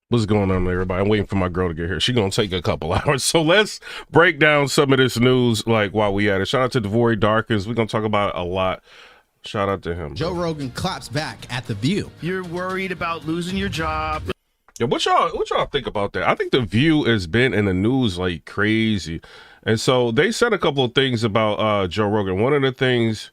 What's going on, everybody? I'm waiting for my girl to get here. She's going to take a couple hours. So let's break down some of this news like while we at it. Shout out to Devory Darkins. We're going to talk about it a lot. Shout out to him. Joe Rogan claps back at The View. You're worried about losing your job. Yeah, what y'all think about that? I think The View has been in the news like crazy. And so they said a couple of things about Joe Rogan. One of the things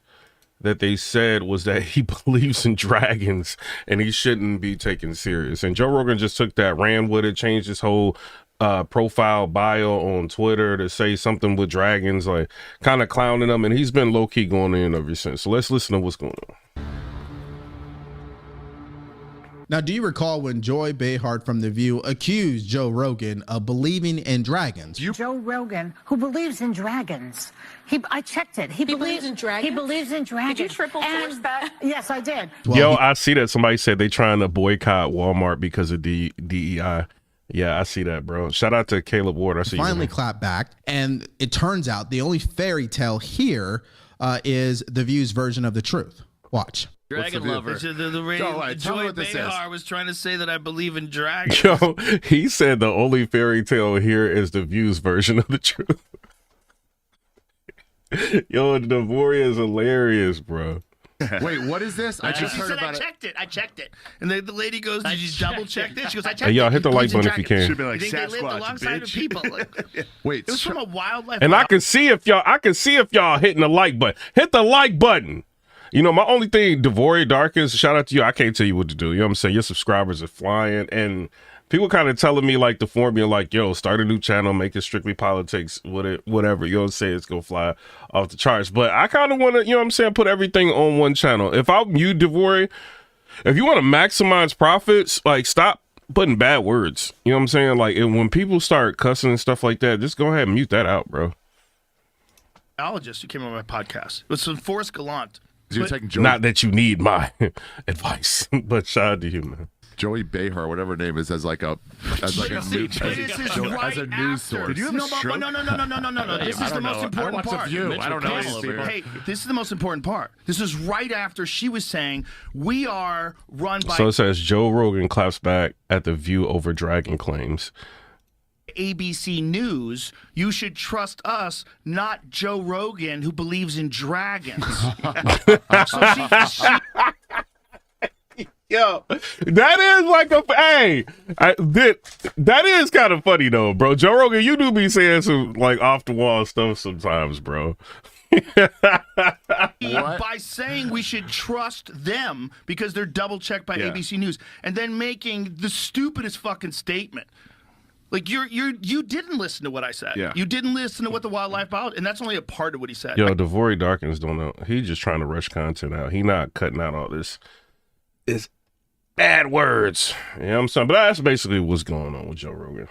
that they said was that he believes in dragons and he shouldn't be taken serious. And Joe Rogan just took that, ran with it, changed his whole profile bio on Twitter to say something with dragons, like kind of clowning them. And he's been low-key going in ever since. So let's listen to what's going on. Now, do you recall when Joy Behar from The View accused Joe Rogan of believing in dragons? Joe Rogan, who believes in dragons. I checked it. He believes in dragons? He believes in dragons. Did you triple source that? Yes, I did. Well, Yo, I see that somebody said they trying to boycott Walmart because of DEI. Yeah, I see that, bro. Shout out to Caleb Ward. I see finally you. clapped back, and it turns out the only fairy tale here is The View's version of the truth. Watch. Dragon lover. Joy Behar was trying to say that I believe in dragons. Yo, he said the only fairy tale here is The View's version of the truth. Yo, Devory is hilarious, bro. Wait, what is this? I just heard about it. I checked it. And the lady goes, did you double check it? She goes, I checked it. Hey, y'all, hit the like button if you can. Should be like You think they lived Sasquatch, alongside of bitch. people? Wait, It was from a wildlife. And I can see if y'all hitting the like button. Hit the like button. You know, my only thing, Devory Darkins, shout out to you. I can't tell you what to do. You know what I'm saying? Your subscribers are flying. And people kind of telling me like the formula, like, yo, start a new channel, make it strictly politics, whatever. You know what I'm saying? It's going to fly off the charts. But I kind of want to, you know what I'm saying, put everything on one channel. If I'm you, Devory, if you want to maximize profits, like, stop putting bad words. You know what I'm saying? Like, when people start cussing and stuff like that, just go ahead and mute that out, bro. Biologist who came on my podcast. It was some Forrest Gallant. Not that you need my advice, but shout out to you, man. Joey Behar, whatever her name is, as like a news source. Did you have a stroke? No. This is the most important part. I don't know these people. Hey, this is the most important part. This is right after she was saying we are run by. So it says Joe Rogan claps back at The View over dragon claims. ABC News, you should trust us, not Joe Rogan, who believes in dragons. Yo, that is like that is kind of funny though, bro. Joe Rogan, you do be saying some like off the wall stuff sometimes, bro. By saying we should trust them because they're double checked by ABC News, and then making the stupidest fucking statement. Like you didn't listen to what I said. Yeah. You didn't listen to what the wildlife biologist, and that's only a part of what he said. Yo, Devory Darkins don't know. He's just trying to rush content out. He not cutting out all this. It's bad words. You know what I'm saying? But that's basically what's going on with Joe Rogan.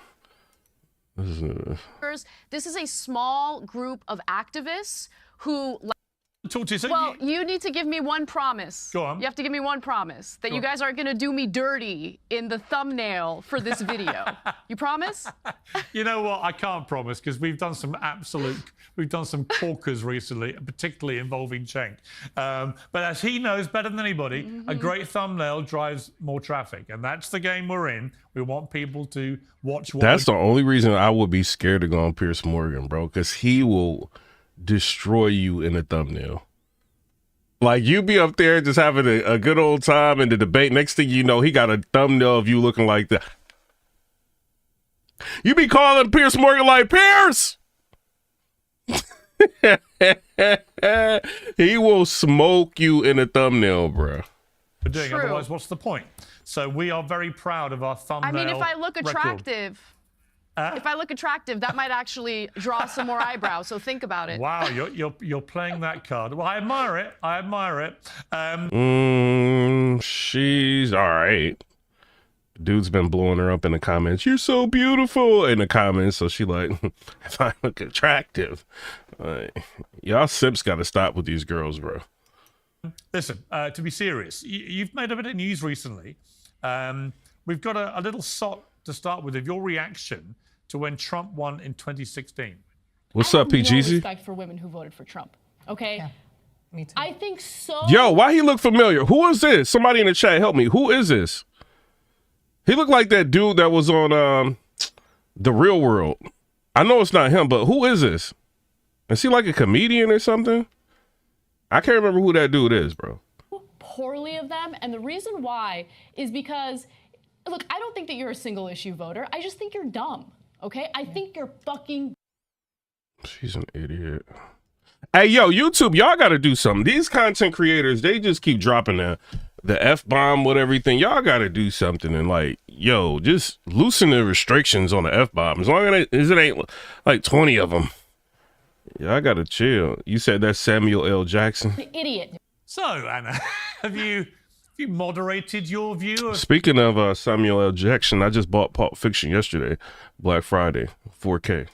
This is a small group of activists who. Talk to you. Well, you need to give me one promise. Go on. You have to give me one promise that you guys aren't going to do me dirty in the thumbnail for this video. You promise? You know what? I can't promise because we've done some corkers recently, particularly involving Cenk. But as he knows better than anybody, a great thumbnail drives more traffic, and that's the game we're in. We want people to watch. That's the only reason I would be scared to go on Piers Morgan, bro, because he will destroy you in a thumbnail. Like, you be up there just having a good old time in the debate. Next thing you know, he got a thumbnail of you looking like that. You be calling Piers Morgan like, Piers! He will smoke you in a thumbnail, bro. We're doing. Otherwise, what's the point? So we are very proud of our thumbnail. I mean, if I look attractive, that might actually draw some more eyebrows. So think about it. Wow, you're playing that card. Well, I admire it. She's all right. Dude's been blowing her up in the comments. You're so beautiful in the comments. So she like, if I look attractive, y'all simps got to stop with these girls, bro. Listen, to be serious, you've made a bit of news recently. We've got a little sot to start with of your reaction to when Trump won in 2016. What's up, PGZ? I have no respect for women who voted for Trump. Okay. Yeah, me too. I think so. Yo, why he look familiar? Who is this? Somebody in the chat, help me. Who is this? He looked like that dude that was on The Real World. I know it's not him, but who is this? Is he like a comedian or something? I can't remember who that dude is, bro. Poorly of them, and the reason why is because, look, I don't think that you're a single issue voter. I just think you're dumb, okay? I think you're fucking. She's an idiot. Hey, yo, YouTube, y'all got to do something. These content creators, they just keep dropping the F-bomb with everything. Y'all got to do something and, like, yo, just loosen the restrictions on the F-bomb. As long as it ain't like 20 of them. Yeah, I got to chill. You said that's Samuel L. Jackson? Idiot. So, Anna, have you moderated your view of... Speaking of Samuel L. Jackson, I just bought Pulp Fiction yesterday, Black Friday, 4K.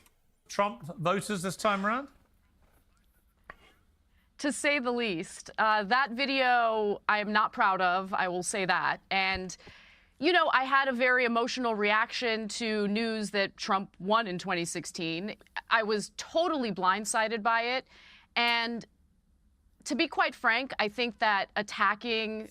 Trump voters this time around? To say the least. That video I am not proud of, I will say that. And, you know, I had a very emotional reaction to news that Trump won in 2016. I was totally blindsided by it. And to be quite frank, I think that attacking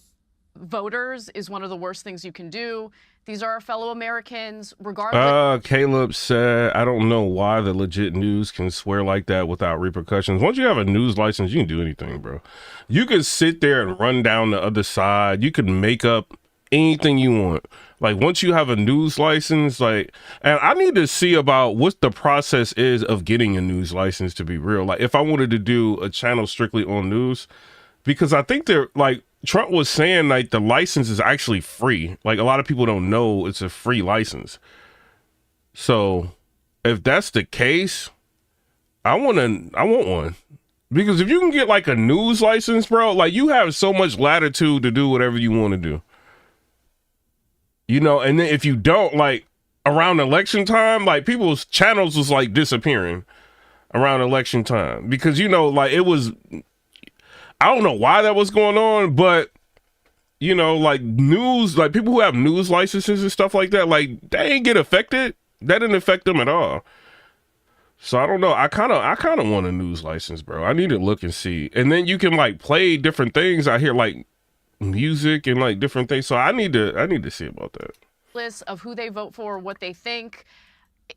voters is one of the worst things you can do. These are our fellow Americans, regardless. Caleb said, I don't know why the legit news can swear like that without repercussions. Once you have a news license, you can do anything, bro. You can sit there and run down the other side. You can make up anything you want. Like, once you have a news license, like, and I need to see about what the process is of getting a news license, to be real. Like, if I wanted to do a channel strictly on news, because I think they're, like, Trump was saying, like, the license is actually free. Like, a lot of people don't know it's a free license. So, if that's the case, I want one. Because if you can get, like, a news license, bro, like, you have so much latitude to do whatever you want to do. You know, and then if you don't, like, around election time, like, people's channels was, like, disappearing around election time. Because, you know, like, it was... I don't know why that was going on, but, you know, like, news, like, people who have news licenses and stuff like that, like, they ain't get affected. That didn't affect them at all. So I don't know. I kind of want a news license, bro. I need to look and see. And then you can, like, play different things out here, like music and, like, different things. So I need to see about that. List of who they vote for, what they think.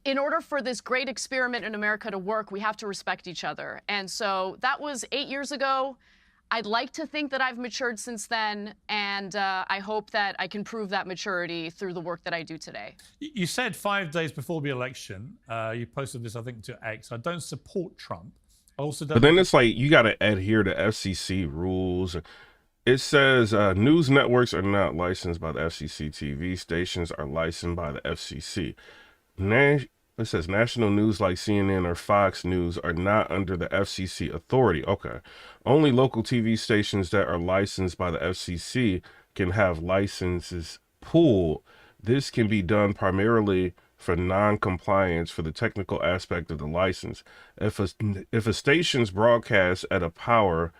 In order for this great experiment in America to work, we have to respect each other. And so that was 8 years ago. I'd like to think that I've matured since then, and I hope that I can prove that maturity through the work that I do today. You said 5 days before the election, you posted this, I think, to X, I don't support Trump. I also don't. But then it's like, you got to adhere to FCC rules. It says news networks are not licensed by the FCC. TV stations are licensed by the FCC. It says national news like CNN or Fox News are not under the FCC authority. Okay. Only local TV stations that are licensed by the FCC can have licenses pulled. This can be done primarily for non-compliance for the technical aspect of the license. If a station's broadcast at a power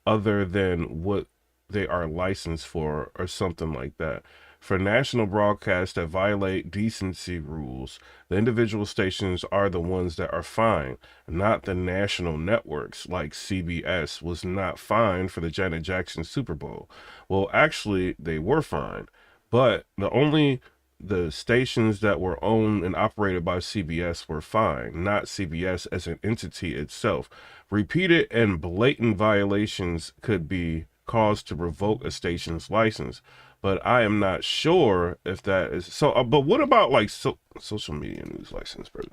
other than what they are licensed for or something like that. For national broadcasts that violate decency rules, the individual stations are the ones that are fined, not the national networks like CBS was not fined for the Janet Jackson Super Bowl. Well, actually, they were fined, but the stations that were owned and operated by CBS were fined, not CBS as an entity itself. Repeated and blatant violations could be cause to revoke a station's license. But I am not sure if that is so. But what about like social media news license, bro?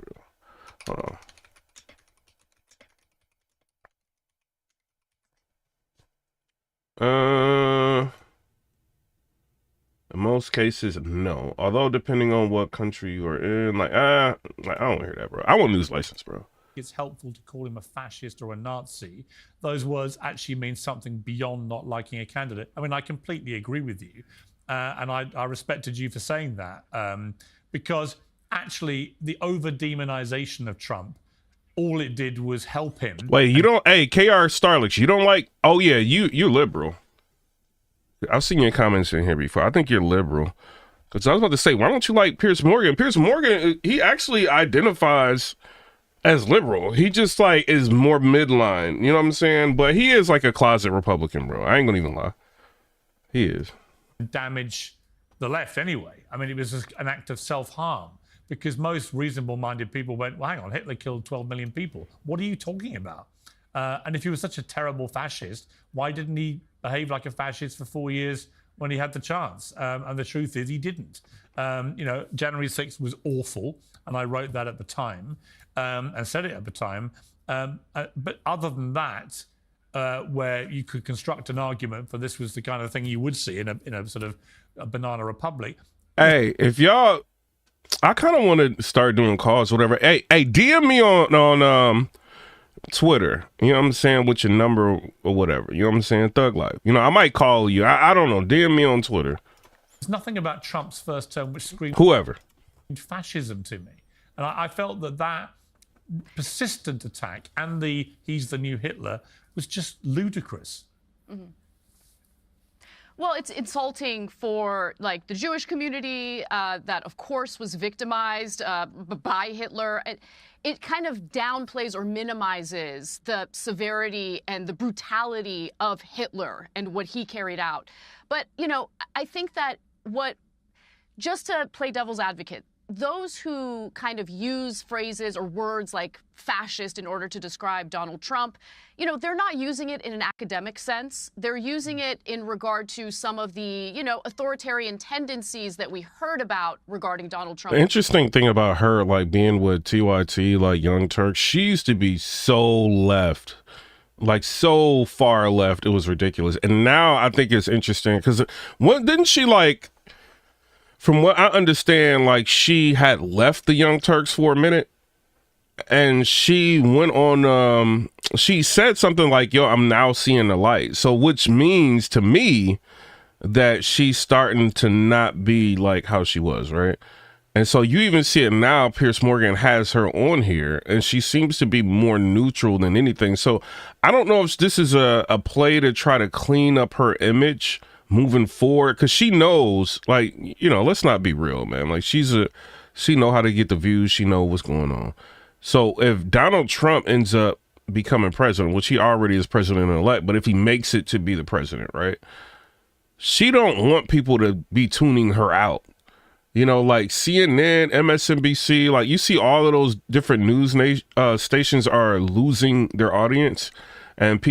Hold on. In most cases, no. Although depending on what country you are in, I don't hear that, bro. I want a news license, bro. It's helpful to call him a fascist or a Nazi. Those words actually mean something beyond not liking a candidate. I mean, I completely agree with you. And I respected you for saying that. Because actually, the over-demonization of Trump, all it did was help him. Wait, you don't... Hey, KR Starlix, you don't like... Oh, yeah, you're liberal. I've seen your comments in here before. I think you're liberal. Because I was about to say, why don't you like Piers Morgan? Piers Morgan, he actually identifies as liberal. He just like is more midline, you know what I'm saying? But he is like a closet Republican, bro. I ain't gonna even lie. He is. Damage the left anyway. I mean, it was an act of self-harm because most reasonable-minded people went, well, hang on, Hitler killed 12 million people. What are you talking about? And if he was such a terrible fascist, why didn't he behave like a fascist for 4 years when he had the chance? And the truth is he didn't. January 6th was awful, and I wrote that at the time and said it at the time. But other than that, where you could construct an argument for this was the kind of thing you would see in a sort of a banana republic. Hey, if y'all, I kind of want to start doing calls, whatever. Hey, DM me on Twitter. You know what I'm saying, with your number or whatever. You know what I'm saying, Thug Life. I might call you. I don't know. DM me on Twitter. There's nothing about Trump's first term which screamed whoever fascism to me, and I felt that persistent attack and he's the new Hitler was just ludicrous. Mm-hmm. Well, it's insulting for the Jewish community that, of course, was victimized by Hitler. It kind of downplays or minimizes the severity and the brutality of Hitler and what he carried out. But, I think that just to play devil's advocate, those who kind of use phrases or words like fascist in order to describe Donald Trump, they're not using it in an academic sense. They're using it in regard to some of the, authoritarian tendencies that we heard about regarding Donald Trump. The interesting thing about her, being with TYT, Young Turks, she used to be so left. So far left, it was ridiculous. And now I think it's interesting because didn't she from what I understand, she had left the Young Turks for a minute, and she went on, she said something like, yo, I'm now seeing the light. So which means to me that she's starting to not be like how she was, right? And so you even see it now. Piers Morgan has her on here, and she seems to be more neutral than anything. So I don't know if this is a play to try to clean up her image moving forward, because she knows, let's not be real, man. She know how to get the views. She know what's going on. So if Donald Trump ends up becoming president, which he already is president-elect, but if he makes it to be the president, right? She don't want people to be tuning her out. CNN, MSNBC, you see all of those different news stations are losing their audience, and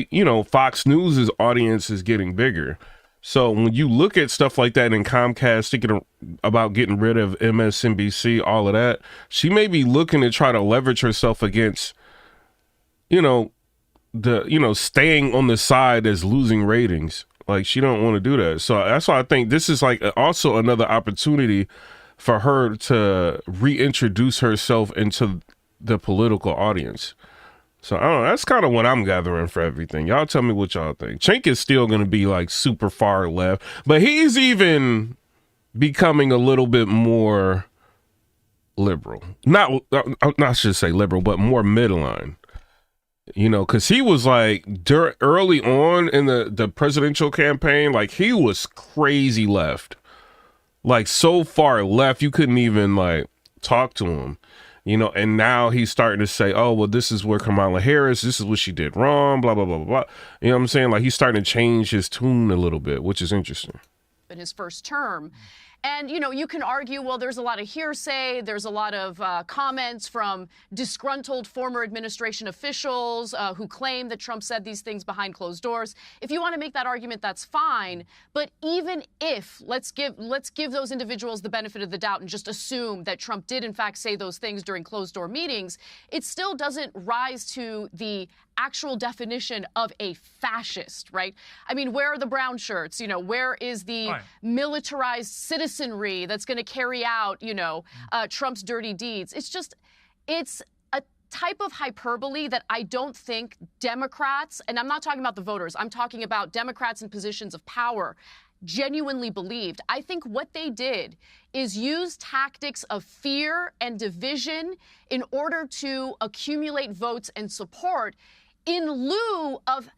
Fox News' audience is getting bigger. So when you look at stuff like that, and Comcast thinking about getting rid of MSNBC, all of that, she may be looking to try to leverage herself against, staying on the side as losing ratings. She don't want to do that. So that's why I think this is also another opportunity for her to reintroduce herself into the political audience. So I don't know. That's kind of what I'm gathering for everything. Y'all tell me what y'all think. Cenk is still going to be super far left, but he's even becoming a little bit more liberal. I should say liberal, but more midline. Because he was early on in the presidential campaign, he was crazy left. So far left, you couldn't even talk to him. And now he's starting to say, oh, well, this is where Kamala Harris, this is what she did wrong, blah, blah, blah, blah, blah. You know what I'm saying? He's starting to change his tune a little bit, which is interesting. In his first term. And, you can argue, well, there's a lot of hearsay. There's a lot of comments from disgruntled former administration officials who claim that Trump said these things behind closed doors. If you want to make that argument, that's fine. But even if, let's give those individuals the benefit of the doubt and just assume that Trump did, in fact, say those things during closed door meetings, it still doesn't rise to the actual definition of a fascist, right? I mean, where are the brown shirts? Where is the militarized citizenry that's going to carry out, Trump's dirty deeds? It's a type of hyperbole that I don't think Democrats, and I'm not talking about the voters, I'm talking about Democrats in positions of power, genuinely believed. I think what they did is use tactics of fear and division in order to accumulate votes and support in lieu of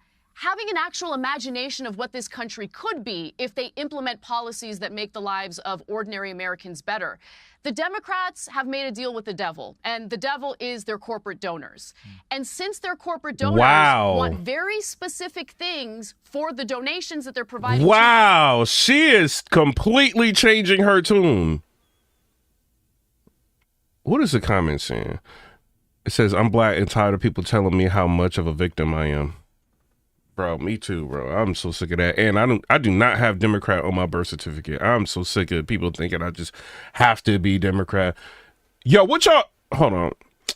having an actual imagination of what this country could be if they implement policies that make the lives of ordinary Americans better. The Democrats have made a deal with the devil, and the devil is their corporate donors. And since their corporate donors want very specific things for the donations that they're providing. Wow, she is completely changing her tune. What is the comment saying? It says, I'm black and tired of people telling me how much of a victim I am. Bro, me too, bro. I'm so sick of that. And I do not have Democrat on my birth certificate. I'm so sick of people thinking I just have to be Democrat. Yo, hold on.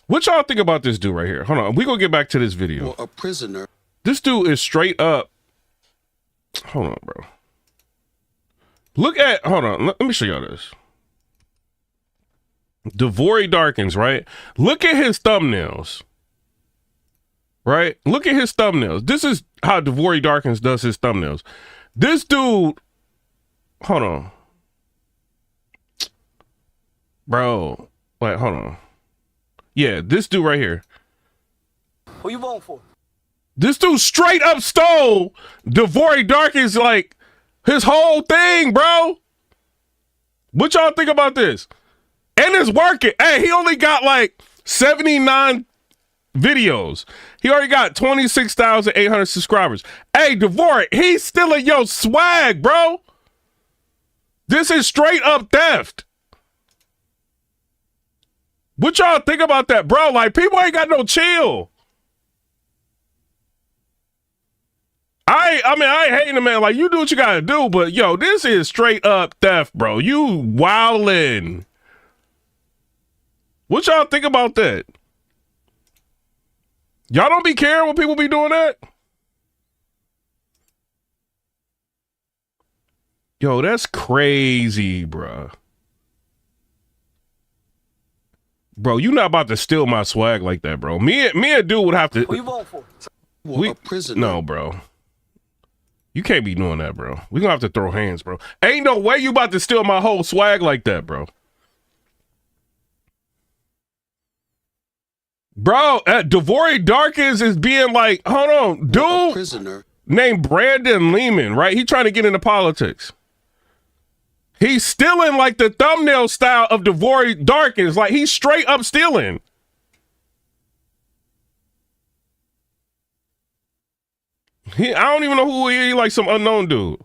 What y'all think about this dude right here? Hold on. We gonna get back to this video. Or a prisoner. This dude is straight up. Hold on, bro. Hold on. Let me show y'all this. Devory Darkins, right? Look at his thumbnails. Right? Look at his thumbnails. This is how Devory Darkins does his thumbnails. This dude, hold on. Bro, wait, hold on. Yeah, this dude right here. Who you voting for? This dude straight up stole Devory Darkins, like, his whole thing, bro. What y'all think about this? And it's working. Hey, he only got like 79 videos. He already got 26,800 subscribers. Hey, Devory, he's stealing your swag, bro. This is straight up theft. What y'all think about that, bro? Like, people ain't got no chill. I ain't hating the man. Like, you do what you gotta do, but yo, this is straight up theft, bro. You wildin'. What y'all think about that? Y'all don't be caring when people be doing that? Yo, that's crazy, bro. Bro, you not about to steal my swag like that, bro. Me and dude would have to. Who you voting for? A prisoner. No, bro. You can't be doing that, bro. We gonna have to throw hands, bro. Ain't no way you about to steal my whole swag like that, bro. Bro, Devory Darkins is being like, hold on, dude Prisoner. named Brandon Lehman, right? He trying to get into politics. He's stealing like the thumbnail style of Devory Darkins. Like, he's straight up stealing. I don't even know who he is, like some unknown dude.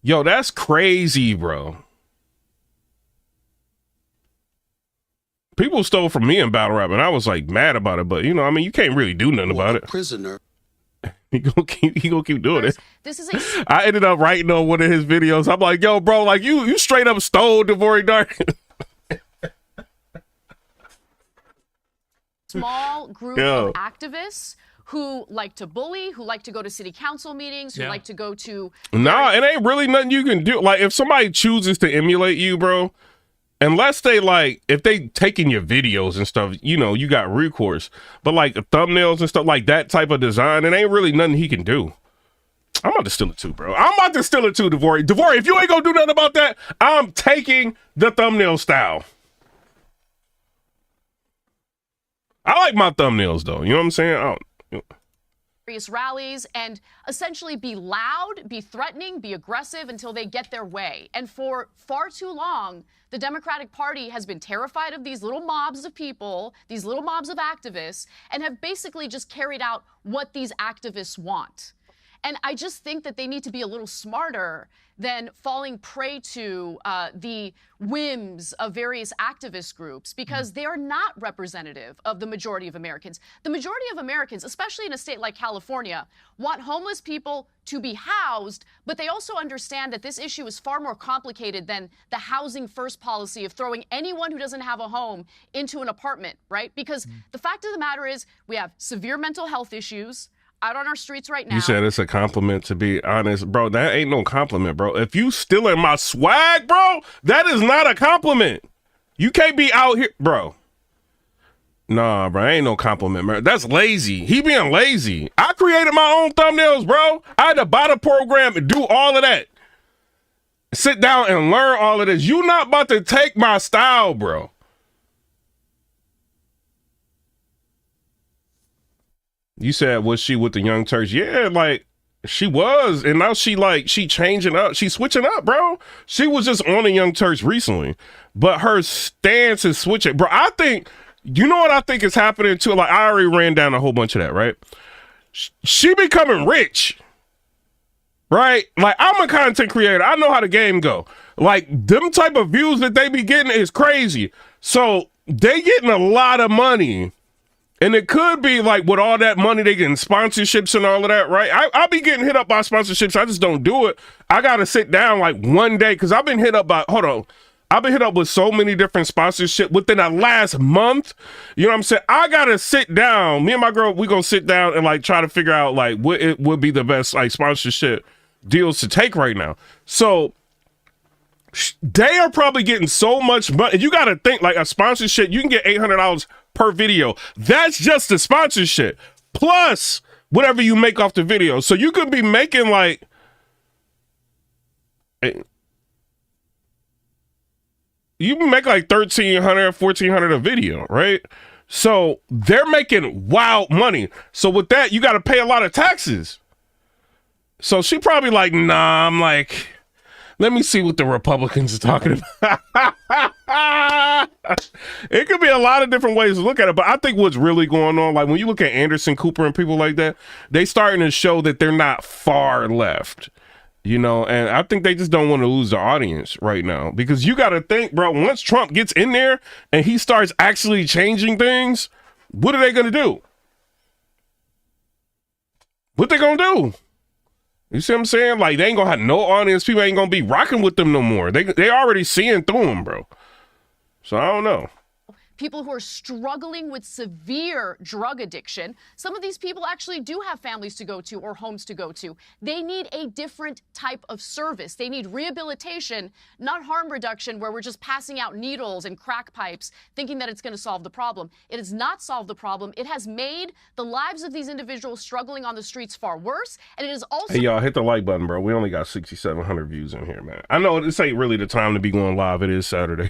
Yo, that's crazy, bro. People stole from me in battle rap, and I was like mad about it. But you know, I mean, you can't really do nothing about it. Prisoner. He gonna keep doing it. This is a I ended up writing on one of his videos. I'm like, yo, bro, like you straight up stole Devory Darkins. small group of activists who like to bully, who like to go to city council meetings, who like to go to... Nah, it ain't really nothing you can do. Like, if somebody chooses to emulate you, bro, unless they, like, if they taking your videos and stuff, you know, you got recourse. But, like, thumbnails and stuff, like that type of design, it ain't really nothing he can do. I'm about to steal it too, bro. I'm about to steal it too, Devory. Devory, if you ain't gonna do nothing about that, I'm taking the thumbnail style. I like my thumbnails, though. You know what I'm saying? Rallies and essentially be loud, be threatening, be aggressive until they get their way. And for far too long, the Democratic Party has been terrified of these little mobs of people, these little mobs of activists, and have basically just carried out what these activists want. And I just think that they need to be a little smarter than falling prey to the whims of various activist groups, because they are not representative of the majority of Americans. The majority of Americans, especially in a state like California, want homeless people to be housed, but they also understand that this issue is far more complicated than the housing first policy of throwing anyone who doesn't have a home into an apartment, right? Because the fact of the matter is we have severe mental health issues out on our streets right now. You said it's a compliment, to be honest. Bro, that ain't no compliment, bro. If you stealing my swag, bro, that is not a compliment. You can't be out here, bro. Nah, bro, ain't no compliment, man. That's lazy. He being lazy. I created my own thumbnails, bro. I had to buy the program and do all of that. Sit down and learn all of this. You not about to take my style, bro. You said, was she with the Young Turks? Yeah, like, she was, and now she changing up. She's switching up, bro. She was just on the Young Turks recently, but her stance is switching. Bro, I think, you know what I think is happening too? Like, I already ran down a whole bunch of that, right? She becoming rich, right? Like, I'm a content creator. I know how the game go. Like, them type of views that they be getting is crazy. So they getting a lot of money. And it could be like with all that money, they getting sponsorships and all of that, right? I'll be getting hit up by sponsorships. I just don't do it. I got to sit down like one day because I've been hit up by, I've been hit up with so many different sponsorships within the last month. You know what I'm saying? I got to sit down. Me and my girl, we going to sit down and like try to figure out like what it would be the best like sponsorship deals to take right now. So they are probably getting so much money. You got to think like a sponsorship, you can get $800 per video. That's just the sponsorship plus whatever you make off the video. So you could be making like you can make like $1,300, $1,400 a video, right? So they're making wild money. So with that, you got to pay a lot of taxes. So she probably like, nah, I'm like, let me see what the Republicans are talking about. It could be a lot of different ways to look at it, but I think what's really going on, like when you look at Anderson Cooper and people like that, they starting to show that they're not far left, you know, and I think they just don't want to lose the audience right now because you got to think, bro, once Trump gets in there and he starts actually changing things, what are they going to do? What they going to do? You see what I'm saying? Like, they ain't gonna have no audience. People ain't gonna be rocking with them no more. They already seeing through them, bro. So I don't know. People who are struggling with severe drug addiction. Some of these people actually do have families to go to or homes to go to. They need a different type of service. They need rehabilitation, not harm reduction, where we're just passing out needles and crack pipes, thinking that it's going to solve the problem. It has not solved the problem. It has made the lives of these individuals struggling on the streets far worse. And it is also... Hey, y'all, hit the like button, bro. We only got 6,700 views in here, man. I know this ain't really the time to be going live. It is Saturday.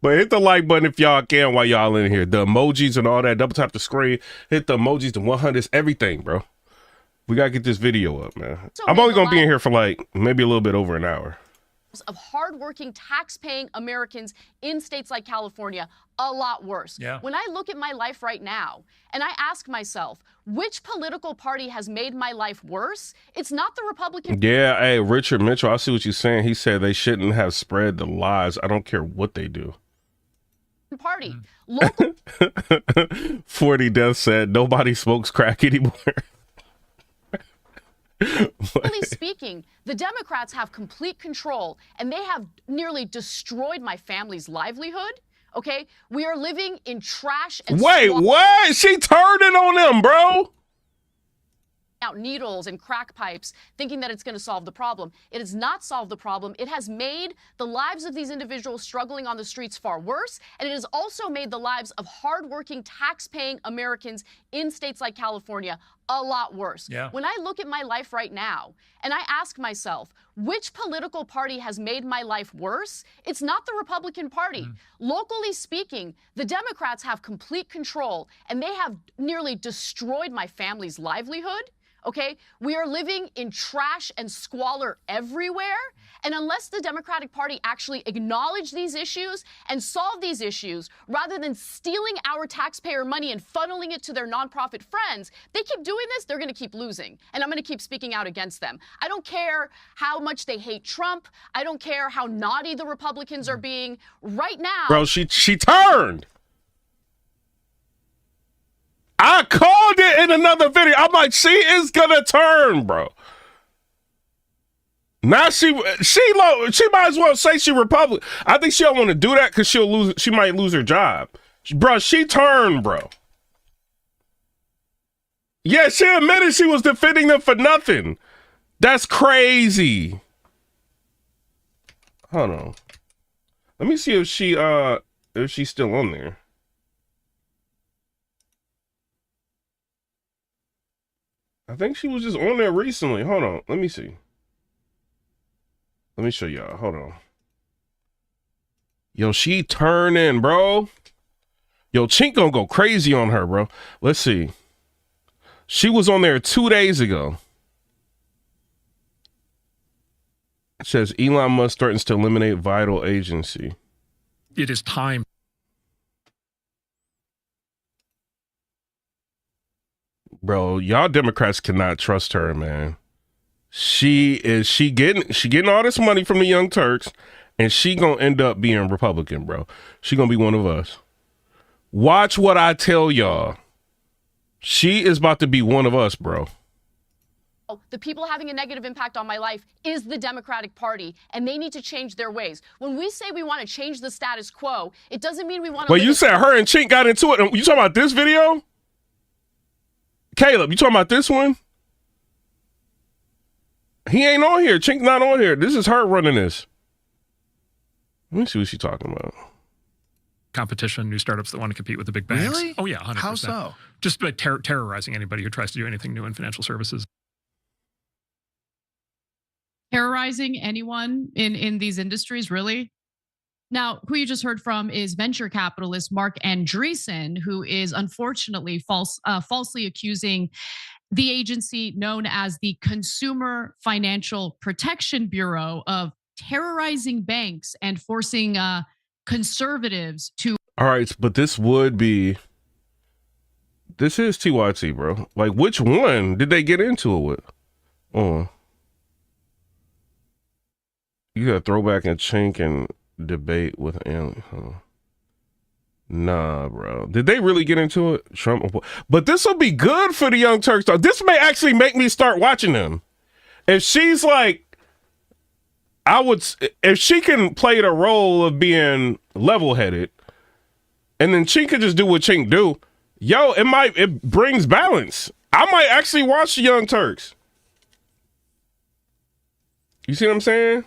But hit the like button if y'all can while y'all in here. The emojis and all that. Double tap the screen. Hit the emojis, the 100s, everything, bro. We got to get this video up, man. So I'm only going to be in here for like maybe a little bit over an hour. Of hardworking, tax-paying Americans in states like California, a lot worse. Yeah. When I look at my life right now and I ask myself, which political party has made my life worse? It's not the Republican. Yeah, hey, Richard Mitchell, I see what you're saying. He said they shouldn't have spread the lies. I don't care what they do. Party. Local 40 Death said nobody smokes crack anymore. Generally speaking, the Democrats have complete control and they have nearly destroyed my family's livelihood. Okay, we are living in trash and wait, what? She turned it on them, bro. Out needles and crack pipes, thinking that it's going to solve the problem. It has not solved the problem. It has made the lives of these individuals struggling on the streets far worse, and it has also made the lives of hardworking, tax-paying Americans in states like California a lot worse. Yeah. When I look at my life right now and I ask myself, which political party has made my life worse? It's not the Republican Party. Locally speaking, the Democrats have complete control and they have nearly destroyed my family's livelihood. Okay, we are living in trash and squalor everywhere. And unless the Democratic Party actually acknowledge these issues and solve these issues, rather than stealing our taxpayer money and funneling it to their nonprofit friends, they keep doing this, they're going to keep losing. And I'm going to keep speaking out against them. I don't care how much they hate Trump. I don't care how naughty the Republicans are being. Right now... Bro, she turned. I called it in another video. I'm like, she is gonna turn, bro. Now she might as well say she Republican. I think she don't want to do that because she'll lose. She might lose her job, bro. She turned, bro. Yeah, she admitted she was defending them for nothing. That's crazy. Hold on. Let me see if she's still on there. I think she was just on there recently. Hold on. Let me see. Let me show y'all. Hold on. Yo, she turning, bro. Yo, Chink gonna go crazy on her, bro. Let's see. She was on there 2 days ago. It says Elon Musk threatens to eliminate vital agency. It is time. Bro, y'all Democrats cannot trust her, man. She getting all this money from the Young Turks, and she gonna end up being Republican, bro. She gonna be one of us. Watch what I tell y'all. She is about to be one of us, bro. The people having a negative impact on my life is the Democratic Party, and they need to change their ways. When we say we want to change the status quo, it doesn't mean we want to. Well, you said her and Chink got into it. You talking about this video? Caleb, you talking about this one? He ain't on here. Chink not on here. This is her running this. Let me see what she's talking about. Competition, new startups that want to compete with the big banks. Really? Oh, yeah, 100%. How so? Just by terrorizing anybody who tries to do anything new in financial services. Terrorizing anyone in these industries, really? Now, who you just heard from is venture capitalist Mark Andreessen, who is unfortunately falsely accusing the agency known as the Consumer Financial Protection Bureau of terrorizing banks and forcing conservatives to. All right, but this is TYT, bro. Like, which one did they get into it with? You got throwback and Chink and debate with alien. Huh? Nah, bro. Did they really get into it? Trump, but this will be good for the Young Turks. Though. This may actually make me start watching them. If she's like, if she can play the role of being level-headed, and then Chink can just do what Chink do, it brings balance. I might actually watch the Young Turks. You see what I'm saying?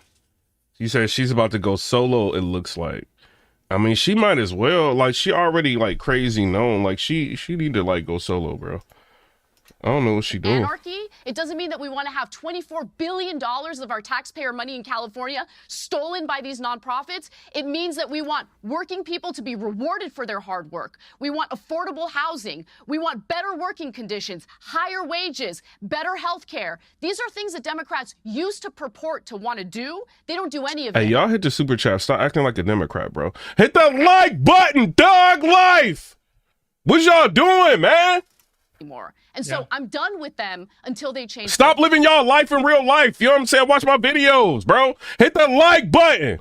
You said she's about to go solo, it looks like. I mean, she might as well. Like, she already, like, crazy known. Like, she need to, like, go solo, bro. I don't know what she doing. Anarchy? It doesn't mean that we want to have $24 billion of our taxpayer money in California stolen by these nonprofits. It means that we want working people to be rewarded for their hard work. We want affordable housing. We want better working conditions, higher wages, better health care. These are things that Democrats used to purport to want to do. They don't do any of it. Hey, y'all hit the super chat. Stop acting like a Democrat, bro. Hit the like button, dog life. What y'all doing, man? Anymore. And so I'm done with them until they change. Stop living y'all life in real life. You know what I'm saying? Watch my videos, bro. Hit the like button.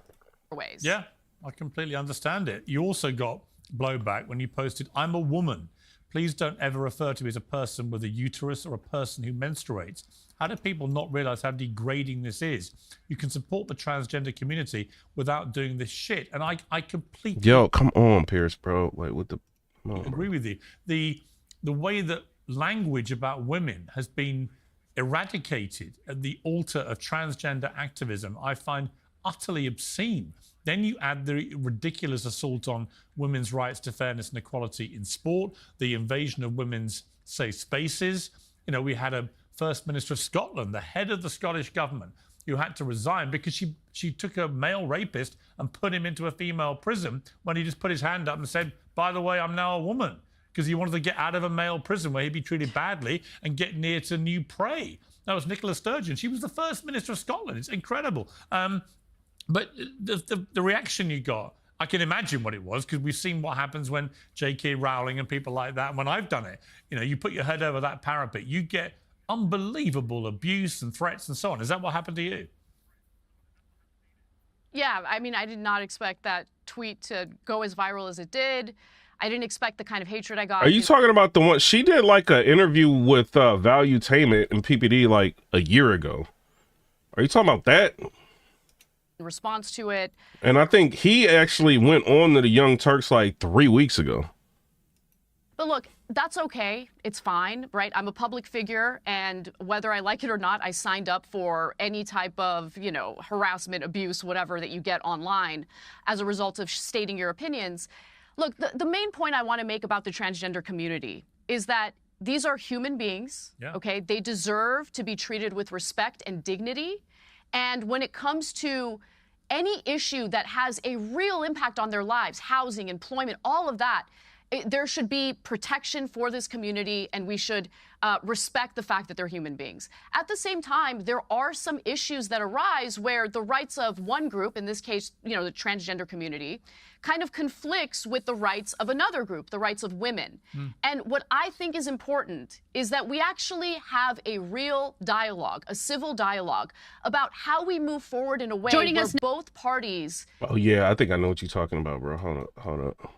Ways. Yeah, I completely understand it. You also got blowback when you posted, "I'm a woman. Please don't ever refer to me as a person with a uterus or a person who menstruates." How do people not realize how degrading this is? You can support the transgender community without doing this shit. And I completely... Yo, come on, Piers, bro. Like, with the... agree with you. The way that language about women has been eradicated at the altar of transgender activism, I find utterly obscene. Then you add the ridiculous assault on women's rights to fairness and equality in sport, the invasion of women's safe spaces. You know, we had a First Minister of Scotland, the head of the Scottish government, who had to resign because she took a male rapist and put him into a female prison when he just put his hand up and said, "By the way, I'm now a woman," because he wanted to get out of a male prison where he'd be treated badly and get near to new prey. That was Nicola Sturgeon. She was the First Minister of Scotland. It's incredible. But the reaction you got, I can imagine what it was, because we've seen what happens when J.K. Rowling and people like that, and when I've done it, you know, you put your head over that parapet, you get unbelievable abuse and threats and so on. Is that what happened to you? Yeah, I mean, I did not expect that tweet to go as viral as it did. I didn't expect the kind of hatred I got. Are you talking about the one she did, like an interview with Valuetainment and PPD like a year ago? Are you talking about that? In response to it. And I think he actually went on to the Young Turks like 3 weeks ago. But look, that's okay. It's fine, right? I'm a public figure, and whether I like it or not, I signed up for any type of, you know, harassment, abuse, whatever that you get online as a result of stating your opinions. Look, the main point I want to make about the transgender community is that these are human beings, okay? They deserve to be treated with respect and dignity. And when it comes to any issue that has a real impact on their lives, housing, employment, all of that, there should be protection for this community, and we should respect the fact that they're human beings. At the same time, there are some issues that arise where the rights of one group, in this case, the transgender community, kind of conflicts with the rights of another group, the rights of women. And what I think is important is that we actually have a real dialogue, a civil dialogue, about how we move forward in a way where both parties... Oh, yeah, I think I know what you're talking about, bro. Hold up.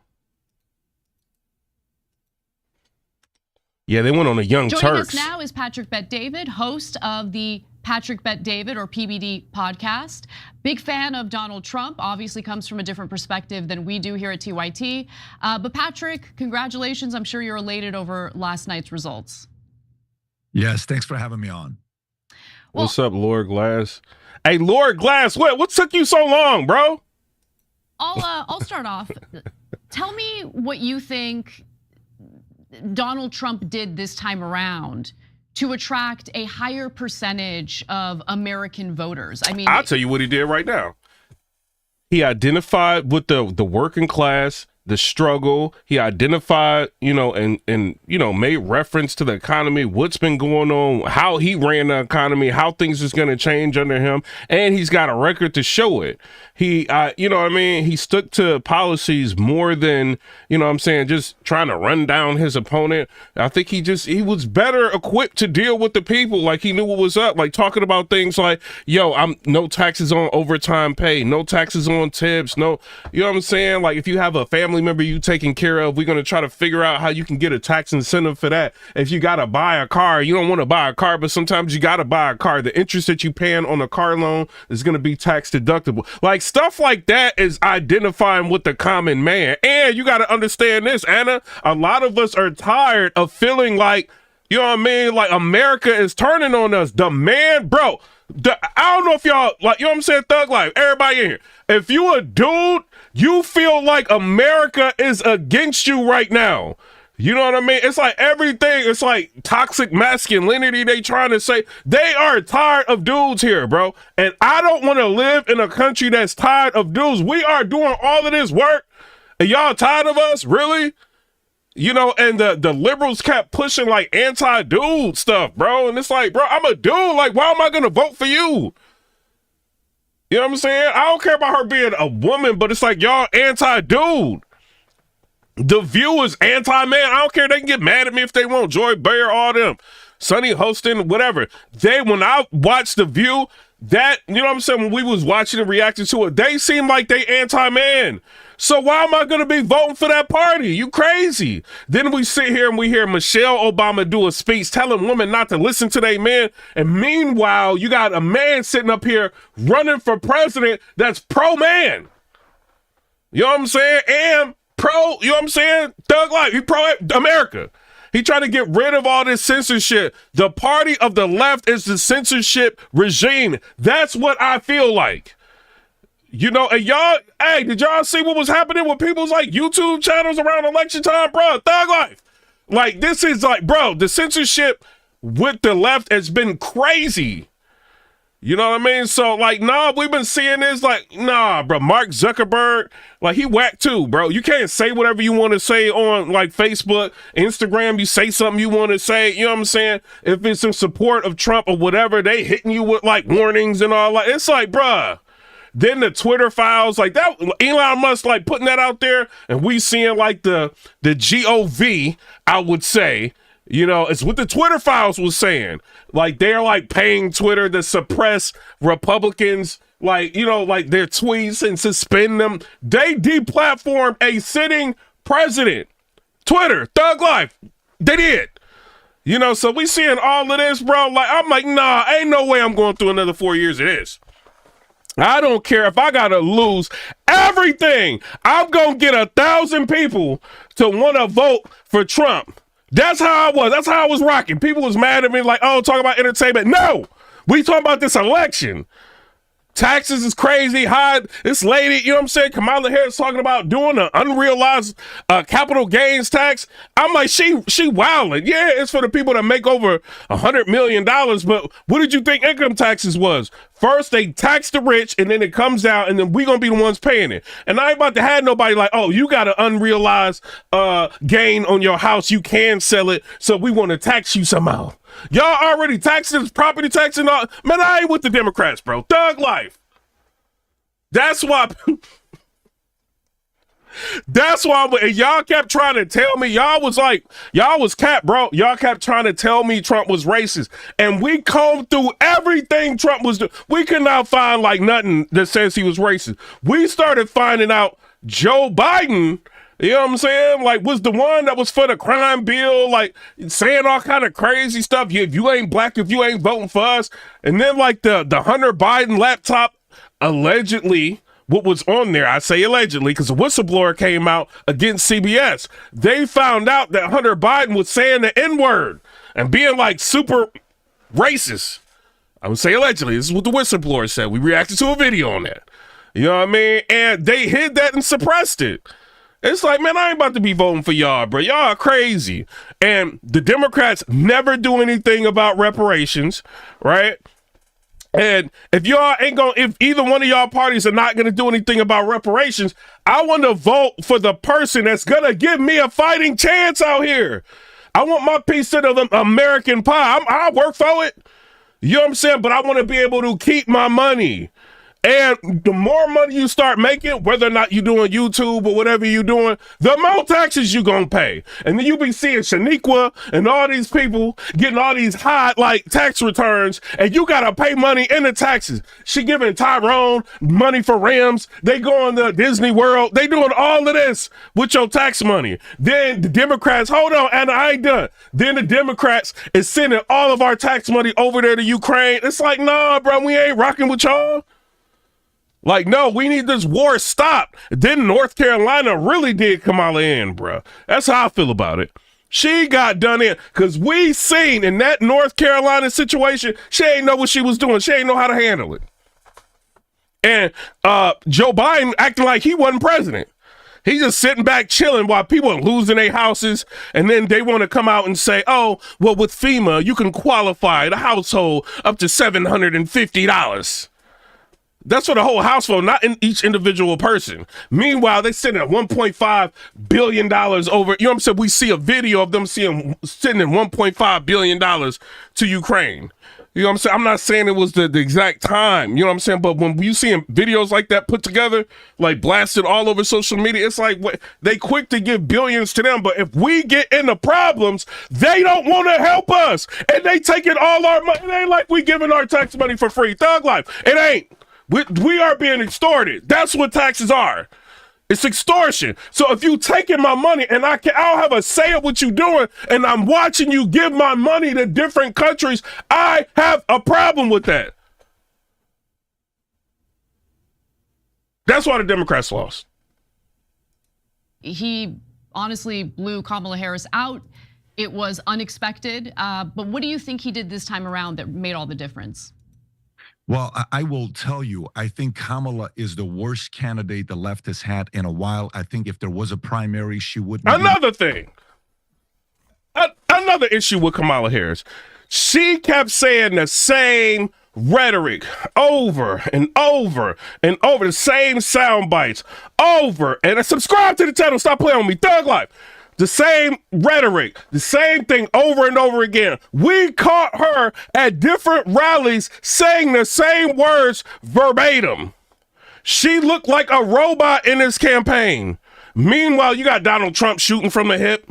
Yeah, they went on a Young Turks. Joining us now is Patrick Bet-David, host of the Patrick Bet-David, or PBD podcast. Big fan of Donald Trump, obviously comes from a different perspective than we do here at TYT. But Patrick, congratulations. I'm sure you're elated over last night's results. Yes, thanks for having me on. What's up, Lord Glass? Hey, Lord Glass, what took you so long, bro? I'll start off. Tell me what you think Donald Trump did this time around to attract a higher percentage of American voters. I mean, I'll tell you what he did right now. He identified with the working class, the struggle. He identified, and made reference to the economy, what's been going on, how he ran the economy, how things is going to change under him, and he's got a record to show it. He, he stuck to policies more than, just trying to run down his opponent. I think he was better equipped to deal with the people. Like, he knew what was up, like talking about things like, I'm no taxes on overtime pay, no taxes on tips, no, like if you have a family member you taking care of, we're going to try to figure out how you can get a tax incentive for that. If you got to buy a car, you don't want to buy a car, but sometimes you got to buy a car. The interest that you paying on a car loan is going to be tax deductible. Like, stuff like that is identifying with the common man. And you got to understand this, Anna, a lot of us are tired of feeling like, like America is turning on us. The man, bro, I don't know if y'all, Thug Life, everybody in here, if you a dude, you feel like America is against you right now. You know what I mean? It's like everything, it's like toxic masculinity they trying to say. They are tired of dudes here, bro. And I don't want to live in a country that's tired of dudes. We are doing all of this work, and y'all tired of us? Really? And the liberals kept pushing like anti-dude stuff, bro. And it's like, bro, I'm a dude. Like, why am I going to vote for you? You know what I'm saying? I don't care about her being a woman, but it's like, y'all anti-dude. The View is anti-man. I don't care. They can get mad at me if they want. Joy Bear, all them. Sonny hosting, whatever. When I watched The View, when we was watching and reacting to it, they seem like they anti-man. So why am I going to be voting for that party? You crazy. Then we sit here and we hear Michelle Obama do a speech telling women not to listen to their men. And meanwhile, you got a man sitting up here running for president that's pro-man. You know what I'm saying? And pro, Thug Life. He pro-America. He trying to get rid of all this censorship. The party of the left is the censorship regime. That's what I feel like. And y'all, hey, did y'all see what was happening with people's like YouTube channels around election time, bro? Thug Life. Like, this is like, bro, the censorship with the left has been crazy. You know what I mean? So, like, we've been seeing this, like, bro, Mark Zuckerberg, like, he whacked too, bro. You can't say whatever you want to say on, like, Facebook, Instagram. You say something you want to say, you know what I'm saying? If it's in support of Trump or whatever, they hitting you with, like, warnings and all that. It's like, bruh. Then the Twitter files, like that, Elon Musk, like, putting that out there, and we seeing, like, the GOV, I would say, it's what the Twitter files was saying. Like, they're like paying Twitter to suppress Republicans, like, like their tweets and suspend them. They deplatformed a sitting president. Twitter, Thug Life, they did. So we seeing all of this, bro. Like, I'm like, ain't no way I'm going through another 4 years of this. I don't care if I gotta lose everything. I'm gonna get 1,000 people to want to vote for Trump. That's how I was. That's how I was rocking. People was mad at me like, oh, talk about entertainment. No, we talking about this election. Taxes is crazy high. This lady, you know what I'm saying? Kamala Harris talking about doing an unrealized capital gains tax. I'm like, she wilding. Yeah, it's for the people that make over $100 million. But what did you think income taxes was? First, they tax the rich, and then it comes out, and then we going to be the ones paying it. And I ain't about to have nobody like, oh, you got an unrealized gain on your house. You can sell it, so we want to tax you somehow. Y'all already taxing property tax and all. Man, I ain't with the Democrats, bro. Thug life. That's why... That's why y'all kept trying to tell me, y'all was cap, bro. Y'all kept trying to tell me Trump was racist. And we combed through everything Trump was doing. We could not find like nothing that says he was racist. We started finding out Joe Biden, you know what I'm saying? Like, was the one that was for the crime bill, like saying all kind of crazy stuff. If you ain't black, if you ain't voting for us. And then like the Hunter Biden laptop allegedly, what was on there, I say allegedly, because a whistleblower came out against CBS. They found out that Hunter Biden was saying the N-word and being like super racist. I would say allegedly. This is what the whistleblower said. We reacted to a video on that. You know what I mean? And they hid that and suppressed it. It's like, man, I ain't about to be voting for y'all, bro. Y'all are crazy. And the Democrats never do anything about reparations, right? And if y'all ain't gonna, if either one of y'all parties are not gonna do anything about reparations, I want to vote for the person that's gonna give me a fighting chance out here. I want my piece of the American pie. I'll work for it. You know what I'm saying? But I want to be able to keep my money. And the more money you start making, whether or not you're doing YouTube or whatever you're doing, the more taxes you're going to pay. And then you be seeing Shaniqua and all these people getting all these high, like, tax returns, and you got to pay money in the taxes. She giving Tyrone money for Rams. They going to Disney World. They doing all of this with your tax money. Then the Democrats, hold on, and I ain't done. Then the Democrats is sending all of our tax money over there to Ukraine. It's like, nah, bro, we ain't rocking with y'all. Like, no, we need this war stopped. Then North Carolina really did Kamala in, bro. That's how I feel about it. She got done in because we seen in that North Carolina situation, she ain't know what she was doing. She ain't know how to handle it. And Joe Biden acting like he wasn't president. He's just sitting back chilling while people are losing their houses. And then they want to come out and say, oh, well, with FEMA, you can qualify the household up to $750. That's for the whole household, not in each individual person. Meanwhile, they sitting at $1.5 billion over. You know what I'm saying? We see a video of them sending $1.5 billion to Ukraine. You know what I'm saying? I'm not saying it was the exact time. You know what I'm saying? But when you see videos like that put together, like blasted all over social media, it's like they quick to give billions to them. But if we get into problems, they don't want to help us. And they taking all our money. It ain't like we giving our tax money for free. Thug life. It ain't. We are being extorted. That's what taxes are. It's extortion. So if you taking my money and I don't have a say of what you doing, and I'm watching you give my money to different countries, I have a problem with that. That's why the Democrats lost. He honestly blew Kamala Harris out. It was unexpected. But what do you think he did this time around that made all the difference? Well, I will tell you, I think Kamala is the worst candidate the left has had in a while. I think if there was a primary, she wouldn't. Another thing. Another issue with Kamala Harris. She kept saying the same rhetoric over and over and over, the same sound bites over. And subscribe to the channel. Stop playing with me. Thug Life. The same rhetoric, the same thing over and over again. We caught her at different rallies saying the same words verbatim. She looked like a robot in this campaign. Meanwhile, you got Donald Trump shooting from the hip.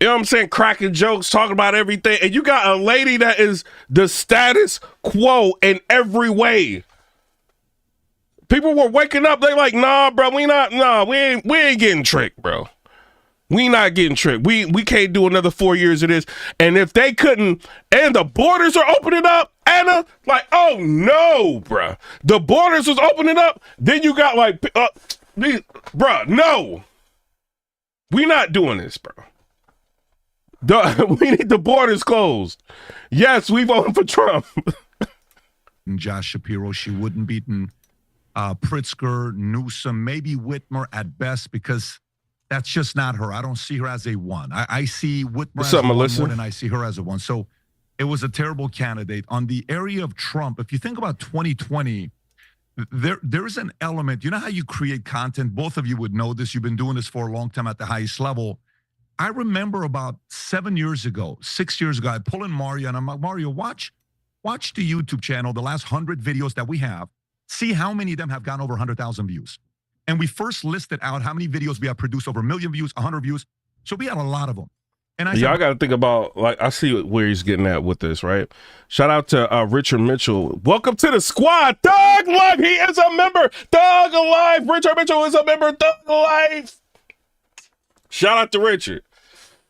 You know what I'm saying? Cracking jokes, talking about everything. And you got a lady that is the status quo in every way. People were waking up. They like, nah, bro, we ain't getting tricked, bro. We not getting tricked. We can't do another 4 years of this. And if they couldn't, and the borders are opening up, Anna, like, oh no, bruh. The borders was opening up, then you got like, bruh, no. We not doing this, bro. We need the borders closed. Yes, we voting for Trump. Josh Shapiro, she wouldn't beaten Pritzker, Newsom, maybe Whitmer at best, because that's just not her. I don't see her as a one. I see Whitmer as a one more than I see her as a one. So It was a terrible candidate. On the area of Trump, if you think about 2020, there is an element. You know how you create content? Both of you would know this. You've been doing this for a long time at the highest level. I remember about 6 years ago, I pull in Mario and I'm like, Mario, watch the YouTube channel, the last 100 videos that we have. See how many of them have gotten over 100,000 views. And we first listed out how many videos we have produced over 1 million views, 100 views. So we had a lot of them. And I y'all got to think about, like, I see where he's getting at with this, right? Shout out to Richard Mitchell. Welcome to the squad. Thug Life, he is a member. Thug Life. Richard Mitchell is a member. Thug Life. Shout out to Richard.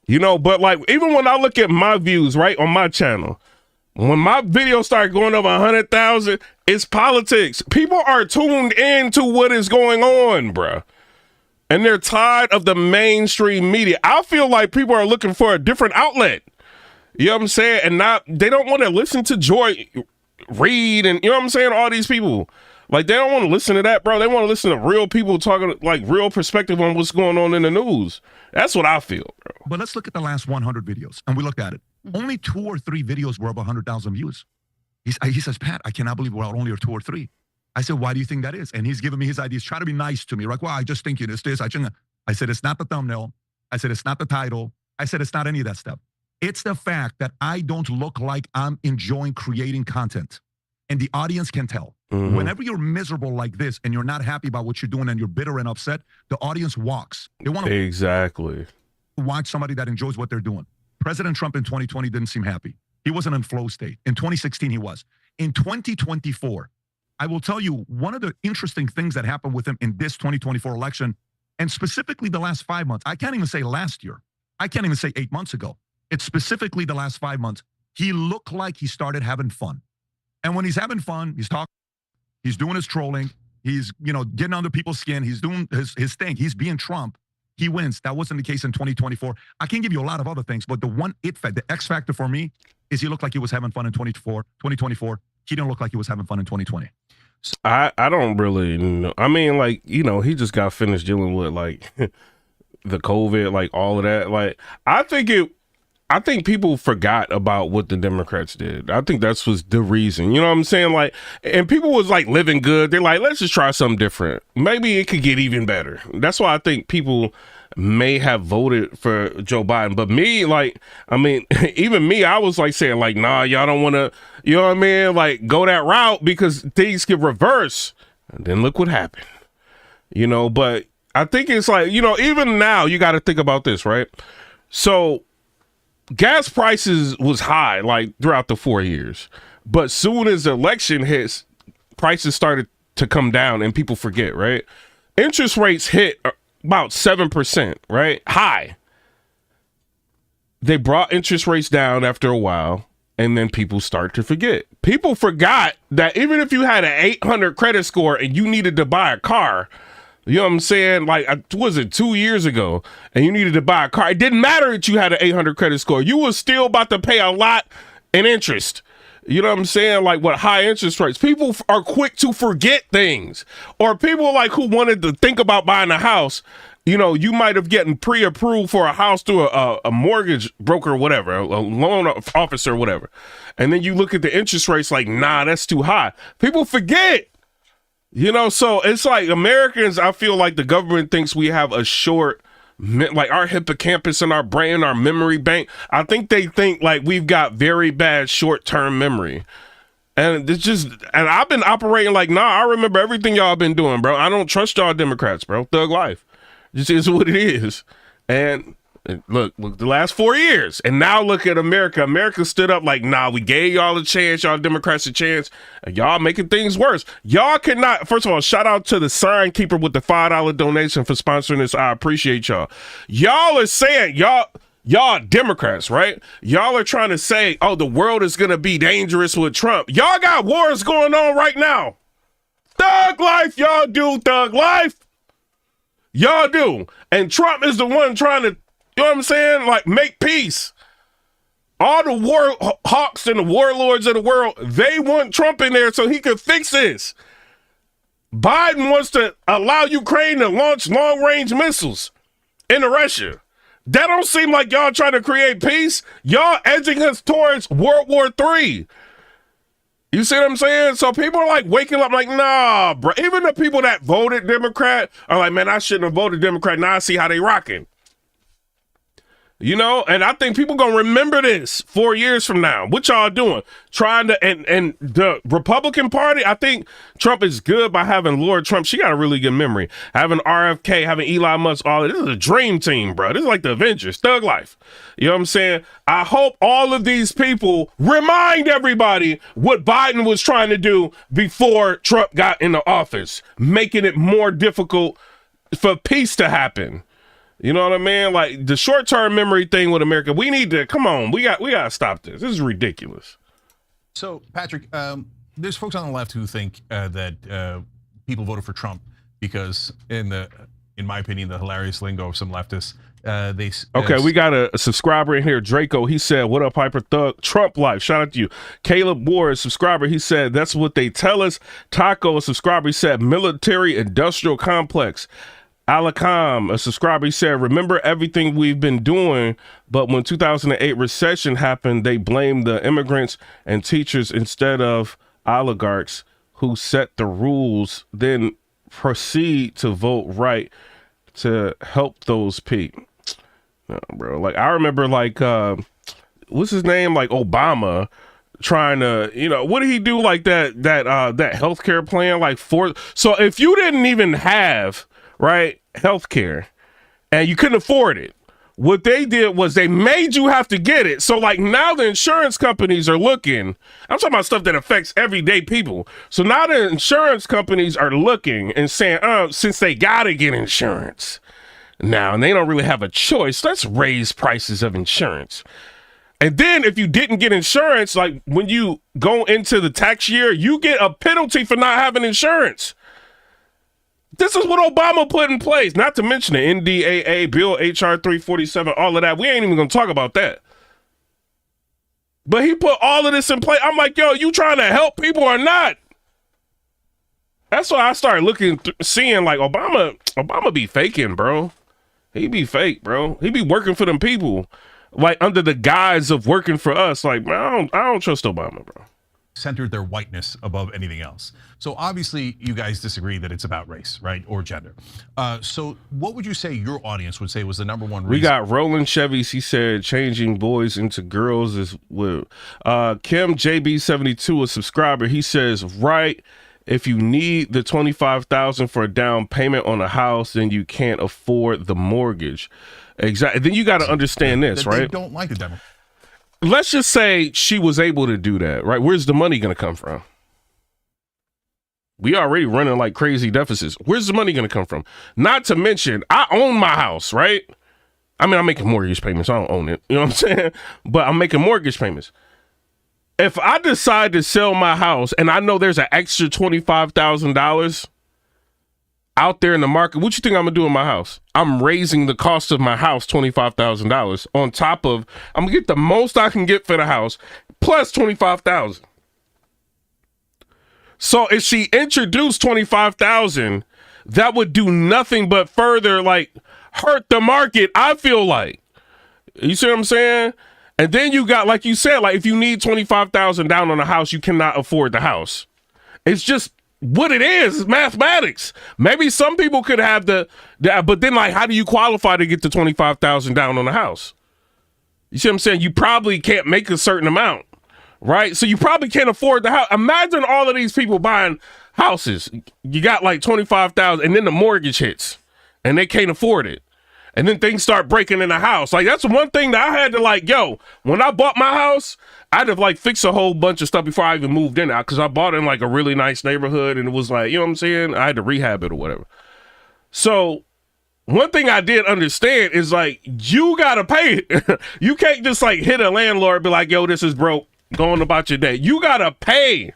You know, but like, even when I look at my views, right, on my channel, when my videos start going over 100,000, it's politics. People are tuned into what is going on, bruh. And they're tired of the mainstream media. I feel like people are looking for a different outlet. You know what I'm saying? And they don't want to listen to Joy Reid and, you know what I'm saying, all these people. Like, they don't want to listen to that, bro. They want to listen to real people talking, like, real perspective on what's going on in the news. That's what I feel, bro. But let's look at the last 100 videos. And we looked at it. Only 2 or 3 videos were over 100,000 views. He says, Pat, I cannot believe we're only 2 or 3. I said, why do you think that is? And he's giving me his ideas, trying to be nice to me. Like, well, I just think it's this. I said, it's not the thumbnail. I said, it's not the title. I said, it's not any of that stuff. It's the fact that I don't look like I'm enjoying creating content. And the audience can tell. Mm-hmm. Whenever you're miserable like this and you're not happy about what you're doing and you're bitter and upset, the audience walks. They want to exactly watch somebody that enjoys what they're doing. President Trump in 2020 didn't seem happy. He wasn't in flow state. In 2016, he was. In 2024, I will tell you one of the interesting things that happened with him in this 2024 election, and specifically the last 5 months. I can't even say last year. I can't even say 8 months ago. It's specifically the last 5 months. He looked like he started having fun. And when he's having fun, he's talking, he's doing his trolling, he's, getting under people's skin, he's doing his thing, he's being Trump, he wins. That wasn't the case in 2024. I can give you a lot of other things, but the X factor for me is he looked like he was having fun in 2024. He didn't look like he was having fun in 2020. I don't really know. I mean, like, he just got finished dealing with, like, the COVID, like, all of that. Like, I think people forgot about what the Democrats did. I think that's was the reason. You know what I'm saying? Like, and people was like living good. They're like, let's just try something different. Maybe it could get even better. That's why I think people may have voted for Joe Biden. But me, like, I mean, even me, I was like saying like, nah, y'all don't want to, you know what I mean? Like, go that route because things could reverse. And then look what happened. But I think it's like, even now you got to think about this, right? So gas prices was high like throughout the 4 years, but soon as the election hits, prices started to come down and people forget, right? Interest rates hit about 7%, right? High. They brought interest rates down after a while and then people start to forget. People forgot that even if you had an 800 credit score and you needed to buy a car, you know what I'm saying? Like, was it 2 years ago and you needed to buy a car? It didn't matter that you had an 800 credit score. You was still about to pay a lot in interest. You know what I'm saying? Like, with high interest rates, people are quick to forget things. Or people like who wanted to think about buying a house, you might have gotten pre-approved for a house through a mortgage broker or whatever, a loan officer or whatever. And then you look at the interest rates like, nah, that's too high. People forget. So it's like Americans, I feel like the government thinks we have a short, like our hippocampus in our brain, our memory bank. I think they think like we've got very bad short-term memory. And it's just, and I've been operating like, nah, I remember everything y'all been doing, bro. I don't trust y'all Democrats, bro. Thug life. Just is what it is. And look, the last 4 years. And now look at America. America stood up like, nah, we gave y'all a chance, y'all Democrats a chance, and y'all making things worse. Y'all cannot, first of all, shout out to the sign keeper with the $5 donation for sponsoring this. I appreciate y'all. Y'all are saying, y'all Democrats, right? Y'all are trying to say, oh, the world is going to be dangerous with Trump. Y'all got wars going on right now. Thug life, y'all do thug life. Y'all do. And Trump is the one trying to, you know what I'm saying? Like, make peace. All the war hawks and the warlords of the world, they want Trump in there so he can fix this. Biden wants to allow Ukraine to launch long-range missiles into Russia. That don't seem like y'all trying to create peace. Y'all edging us towards World War III. You see what I'm saying? So people are like waking up like, nah, bro. Even the people that voted Democrat are like, man, I shouldn't have voted Democrat. Now I see how they rocking. You know, and I think people gonna remember this 4 years from now. What y'all doing? Trying to, and the Republican Party, I think Trump is good by having Lord Trump. She got a really good memory. Having RFK, having Elon Musk, all of this is a dream team, bro. This is like the Avengers, thug life. You know what I'm saying? I hope all of these people remind everybody what Biden was trying to do before Trump got into office, making it more difficult for peace to happen. You know what I mean? Like the short-term memory thing with America, we need to, come on, we got to stop this. This is ridiculous. So, Patrick, there's folks on the left who think that people voted for Trump because, in my opinion, the hilarious lingo of some leftists, okay, we got a subscriber in here, Draco. He said, what up, Hyper Thug? Trump life. Shout out to you. Caleb Ward, subscriber. He said, that's what they tell us. Taco, a subscriber. He said, military industrial complex. Alakam, a subscriber, he said, remember everything we've been doing, but when 2008 recession happened, they blamed the immigrants and teachers instead of oligarchs who set the rules, then proceed to vote right to help those people. No, bro, like I remember like what's his name? Like Obama trying to, you know, what did he do like that healthcare plan like for, so if you didn't even have right healthcare and you couldn't afford it, what they did was they made you have to get it. So like now the insurance companies are looking, I'm talking about stuff that affects everyday people. So now the insurance companies are looking and saying, since they gotta get insurance now and they don't really have a choice, let's raise prices of insurance. And then if you didn't get insurance, like when you go into the tax year, you get a penalty for not having insurance. This is what Obama put in place, not to mention the NDAA, Bill HR 347, all of that. We ain't even going to talk about that. But he put all of this in place. I'm like, yo, you trying to help people or not? That's why I started looking, seeing like Obama be faking, bro. He be fake, bro. He be working for them people, like under the guise of working for us. Like, man, I don't trust Obama, bro. Centered their whiteness above anything else. So obviously you guys disagree that it's about race, right? Or gender. So what would you say your audience would say was the number one reason? We got Roland Chevys. He said changing boys into girls is well. Kim JB72, a subscriber. He says, right, if you need the $25,000 for a down payment on a house, then you can't afford the mortgage. Exactly. Then you got to understand this, right? They don't like the demo. Let's just say she was able to do that, right? Where's the money going to come from? We already running like crazy deficits. Where's the money going to come from? Not to mention, I own my house, right? I mean, I'm making mortgage payments. I don't own it. You know what I'm saying? But I'm making mortgage payments. If I decide to sell my house and I know there's an extra $25,000 out there in the market, what you think I'm gonna do in my house? I'm raising the cost of my house $25,000 on top of, I'm gonna get the most I can get for the house plus $25,000. So if she introduced $25,000, that would do nothing but further like hurt the market. I feel like, you see what I'm saying? And then you got, like you said, like if you need $25,000 down on a house, you cannot afford the house. It's just what it is. It's mathematics. Maybe some people could have but then like, how do you qualify to get the $25,000 down on the house? You see what I'm saying? You probably can't make a certain amount, right? So you probably can't afford the house. Imagine all of these people buying houses. You got like $25,000 and then the mortgage hits and they can't afford it. And then things start breaking in the house. Like that's one thing that I had to like, yo, when I bought my house, I'd have like fixed a whole bunch of stuff before I even moved in because I bought in like a really nice neighborhood and it was like, you know what I'm saying? I had to rehab it or whatever. So one thing I did understand is like, you got to pay it. You can't just like hit a landlord and be like, yo, this is broke. Go on about your day. You got to pay.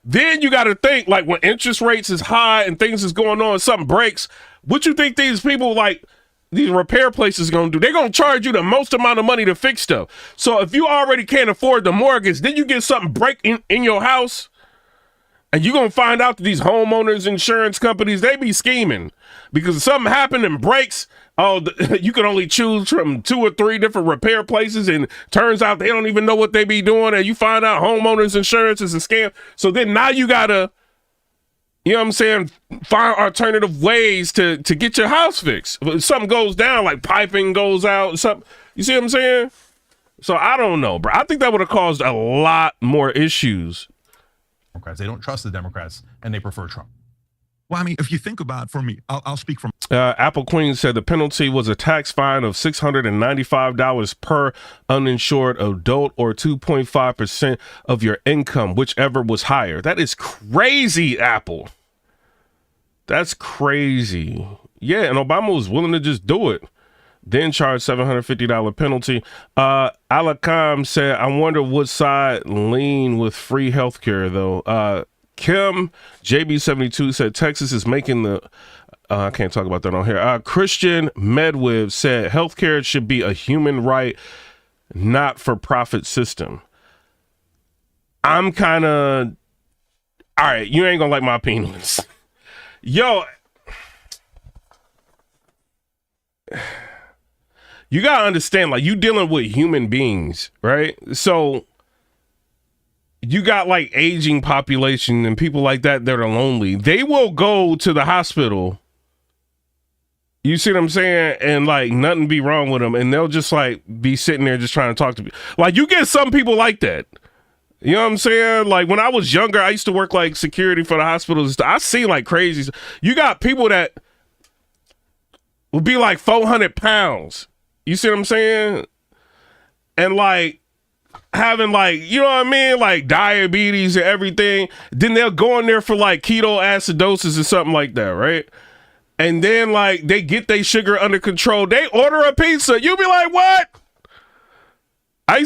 Then you got to think like when interest rates is high and things is going on, something breaks. What you think these people like, these repair places going to do? They're going to charge you the most amount of money to fix stuff. So if you already can't afford the mortgage, then you get something break in your house, and you're going to find out that these homeowners insurance companies, they be scheming because if something happened and breaks, you can only choose from 2 or 3 different repair places, and turns out they don't even know what they be doing, and you find out homeowners insurance is a scam. So then now you gotta, you know what I'm saying, find alternative ways to get your house fixed. If something goes down, like piping goes out, something, you see what I'm saying? So I don't know, bro. I think that would have caused a lot more issues. Democrats, they don't trust the Democrats, and they prefer Trump. Well, I mean, if you think about, for me, I'll speak from. Apple Queen said the penalty was a tax fine of $695 per uninsured adult, or 2.5% of your income, whichever was higher. That is crazy, Apple. That's crazy. Yeah, and Obama was willing to just do it. Then charge $750 penalty. Alakam said, I wonder what side lean with free healthcare, though. Kim JB72 said Texas is making the I can't talk about that on here. Christian Medwiv said healthcare should be a human right, not for profit system. I'm kind of all right. You ain't gonna like my opinions, yo. You gotta understand, like, you dealing with human beings, right? So you got like aging population and people like that that are lonely. They will go to the hospital. You see what I'm saying? And like nothing be wrong with them. And they'll just like be sitting there just trying to talk to people. Like you get some people like that. You know what I'm saying? Like when I was younger, I used to work like security for the hospitals. I see like crazy. You got people that will be like 400 pounds. You see what I'm saying? And like, having like, you know what I mean, like diabetes and everything, then they'll go in there for like ketoacidosis or something like that, right? And then like they get their sugar under control, they order a pizza, you be like, what? I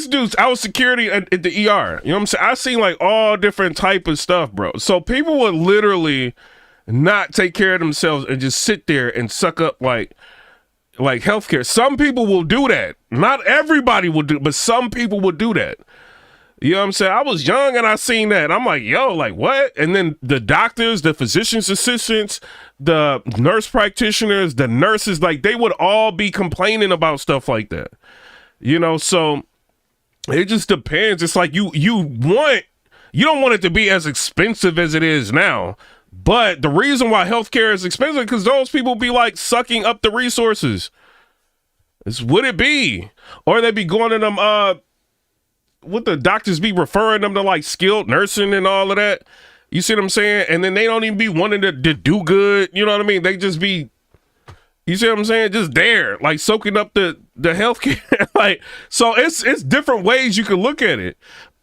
was security at the ER, you know what I'm saying? I seen like all different type of stuff, bro. So people would literally not take care of themselves and just sit there and suck up like healthcare. Some people will do that. Not everybody will do, but some people will do that. You know what I'm saying? I was young and I seen that. I'm like, yo, like what? And then the doctors, the physician's assistants, the nurse practitioners, the nurses, like they would all be complaining about stuff like that. You know, so it just depends. It's like you don't want it to be as expensive as it is now. But the reason why healthcare is expensive because those people be like sucking up the resources. Would it be? Or they be going to them, what the doctors be referring them to like skilled nursing and all of that. You see what I'm saying? And then they don't even be wanting to do good. You know what I mean? They just be, you see what I'm saying? Just there, like soaking up the healthcare. Like, so it's different ways you can look at it.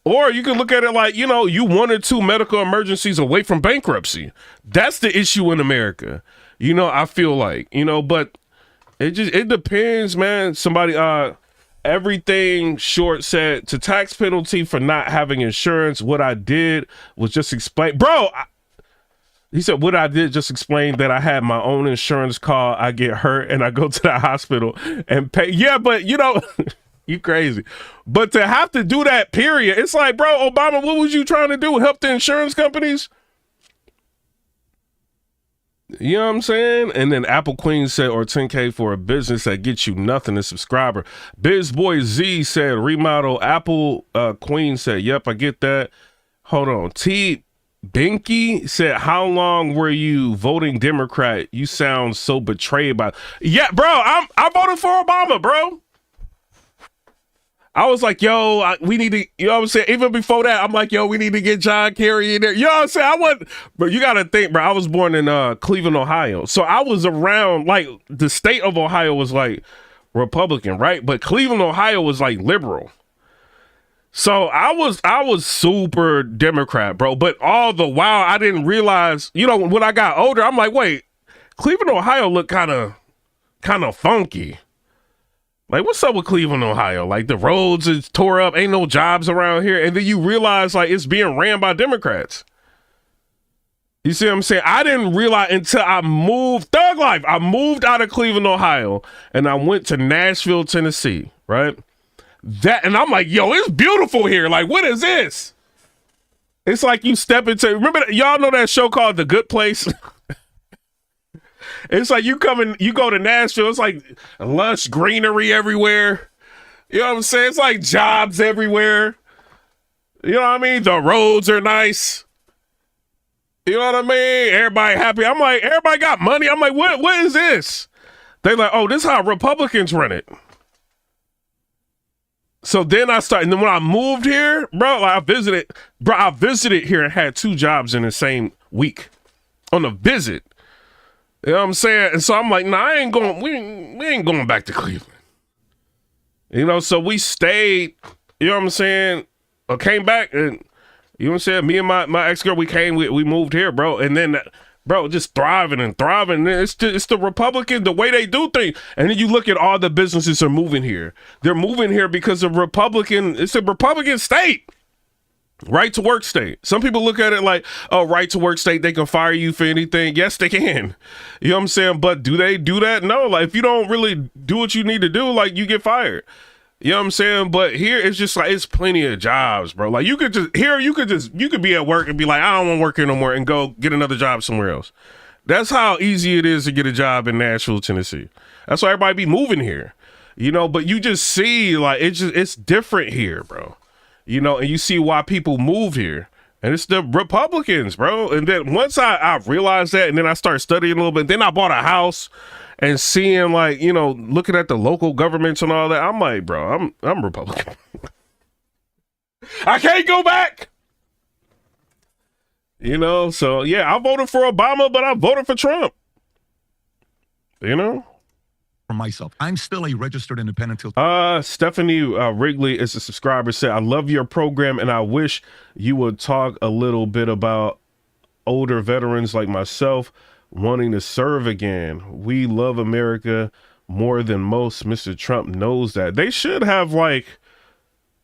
Or you can look at it like, you know, you 1 or 2 medical emergencies away from bankruptcy. That's the issue in America. You know, I feel like, you know, but it depends, man. Somebody, everything short said to tax penalty for not having insurance. What I did was just explain, bro. He said, what I did just explain that I had my own insurance call. I get hurt and I go to the hospital and pay. Yeah, but you know, you crazy. But to have to do that, period, it's like, bro, Obama, what was you trying to do? Help the insurance companies? You know what I'm saying? And then Apple Queen said, or 10K for a business that gets you nothing, a subscriber. Biz Boy Z said, remodel. Apple Queen said, yep, I get that. Hold on. T Binky said, how long were you voting Democrat? You sound so betrayed by. Yeah, bro, I voted for Obama, bro. I was like, yo, we need to, you know what I'm saying? Even before that, I'm like, yo, we need to get John Kerry in there. You know what I'm saying? But you got to think, bro, I was born in Cleveland, Ohio. So I was around, like, the state of Ohio was like Republican, right? But Cleveland, Ohio was like liberal. So I was super Democrat, bro. But all the while, I didn't realize, you know, when I got older, I'm like, wait, Cleveland, Ohio looked kind of funky. Like, what's up with Cleveland, Ohio? Like, the roads is tore up, ain't no jobs around here. And then you realize, like, it's being ran by Democrats. You see what I'm saying? I didn't realize until I moved, thug life. I moved out of Cleveland, Ohio, and I went to Nashville, Tennessee, right? And I'm like, yo, it's beautiful here. Like, what is this? It's like you step into, remember, y'all know that show called The Good Place? It's like you go to Nashville, it's like lush greenery everywhere. You know what I'm saying? It's like jobs everywhere. You know what I mean? The roads are nice. You know what I mean? Everybody happy. I'm like, everybody got money. I'm like, what is this? They like, oh, this is how Republicans run it. So then and then when I moved here, bro, I visited here and had 2 jobs in the same week on a visit. You know what I'm saying? And so I'm like, nah, we ain't going back to Cleveland. You know, so we stayed, you know what I'm saying? I came back and, you know what I'm saying? Me and my ex-girl, we moved here, bro. And then, bro, just thriving and thriving. It's the Republican, the way they do things. And then you look at all the businesses are moving here. They're moving here because it's a Republican state. Right to work state. Some people look at it like, oh, right to work state, they can fire you for anything. Yes, they can. You know what I'm saying? But do they do that? No. Like, if you don't really do what you need to do, like, you get fired. You know what I'm saying? But here it's just like, it's plenty of jobs, bro. Like, you could be at work and be like, I don't want to work here no more, and go get another job somewhere else. That's how easy it is to get a job in Nashville, Tennessee. That's why everybody be moving here. You know, but you just see, like, it's different here, bro. You know, and you see why people move here. And it's the Republicans, bro. And then once I realized that, and then I started studying a little bit, then I bought a house and seeing, like, you know, looking at the local governments and all that, I'm like, bro, I'm Republican. I can't go back. You know, so yeah, I voted for Obama, but I voted for Trump. You know? For myself, I'm still a registered independent till Stephanie Wrigley is a subscriber, said, I love your program and I wish you would talk a little bit about older veterans like myself wanting to serve again. We love America more than most. Mr. Trump knows that. They should have, like,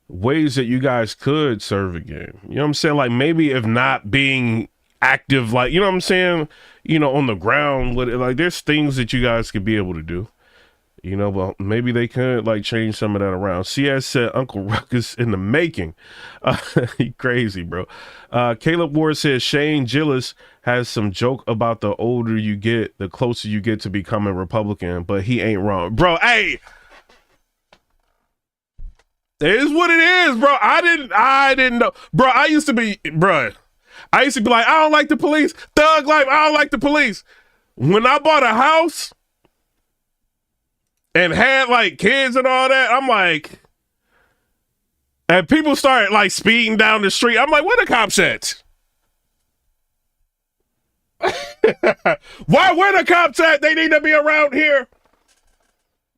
ways that you guys could serve again. You know what I'm saying? Like, maybe if not being active, like, you know what I'm saying? You know, on the ground, like, there's things that you guys could be able to do. You know, but maybe they could, like, change some of that around. CS said Uncle Ruckus in the making. He crazy, bro. Caleb Ward says Shane Gillis has some joke about the older you get, the closer you get to becoming Republican, but he ain't wrong. Bro, hey! It is what it is, bro. I didn't know. Bro, I used to be like, I don't like the police. Thug life, I don't like the police. When I bought a house and had, like, kids and all that, I'm like, and people start, like, speeding down the street. I'm like, where the cops at? Where the cops at? They need to be around here.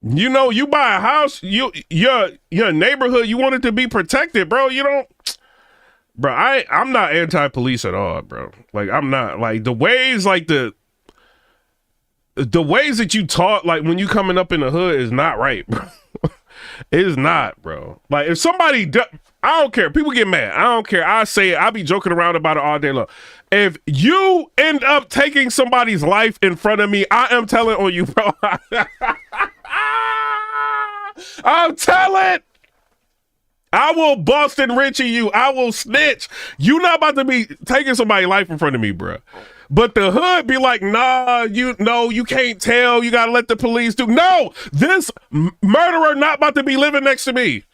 You know, you buy a house, your neighborhood, you want it to be protected, bro. You don't, bro. I'm not anti-police at all, bro. Like, I'm not. Like, the ways, like the ways that you talk, like, when you coming up in the hood is not right, bro. It is not, bro. Like, if somebody, I don't care. People get mad. I don't care. I say it. I be joking around about it all day long. If you end up taking somebody's life in front of me, I am telling on you, bro. I'm telling. I will Boston Richie you. I will snitch. You not about to be taking somebody's life in front of me, bro. But the hood be like, nah, you can't tell. You got to let the police do. No, this murderer not about to be living next to me.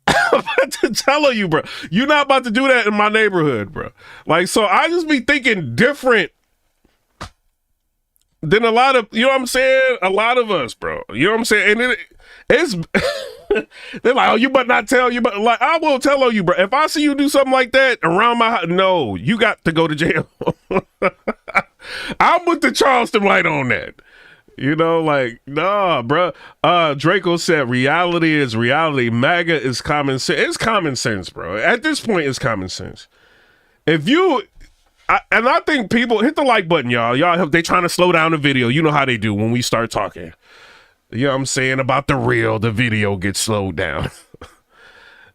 I'm about to tell you, bro. You're not about to do that in my neighborhood, bro. Like, so I just be thinking different than a lot of, you know what I'm saying? A lot of us, bro. You know what I'm saying? And it's, they're like, oh, you better not tell you, but like, I will tell on you, bro. If I see you do something like that around my house, no, you got to go to jail. I'm with the Charleston light on that. You know, like, nah, bro. Draco said, reality is reality. MAGA is common sense. It's common sense, bro. At this point, it's common sense. If you, and I think people, hit the like button, y'all. Y'all, they trying to slow down the video. You know how they do when we start talking. You know what I'm saying? About the real, the video gets slowed down.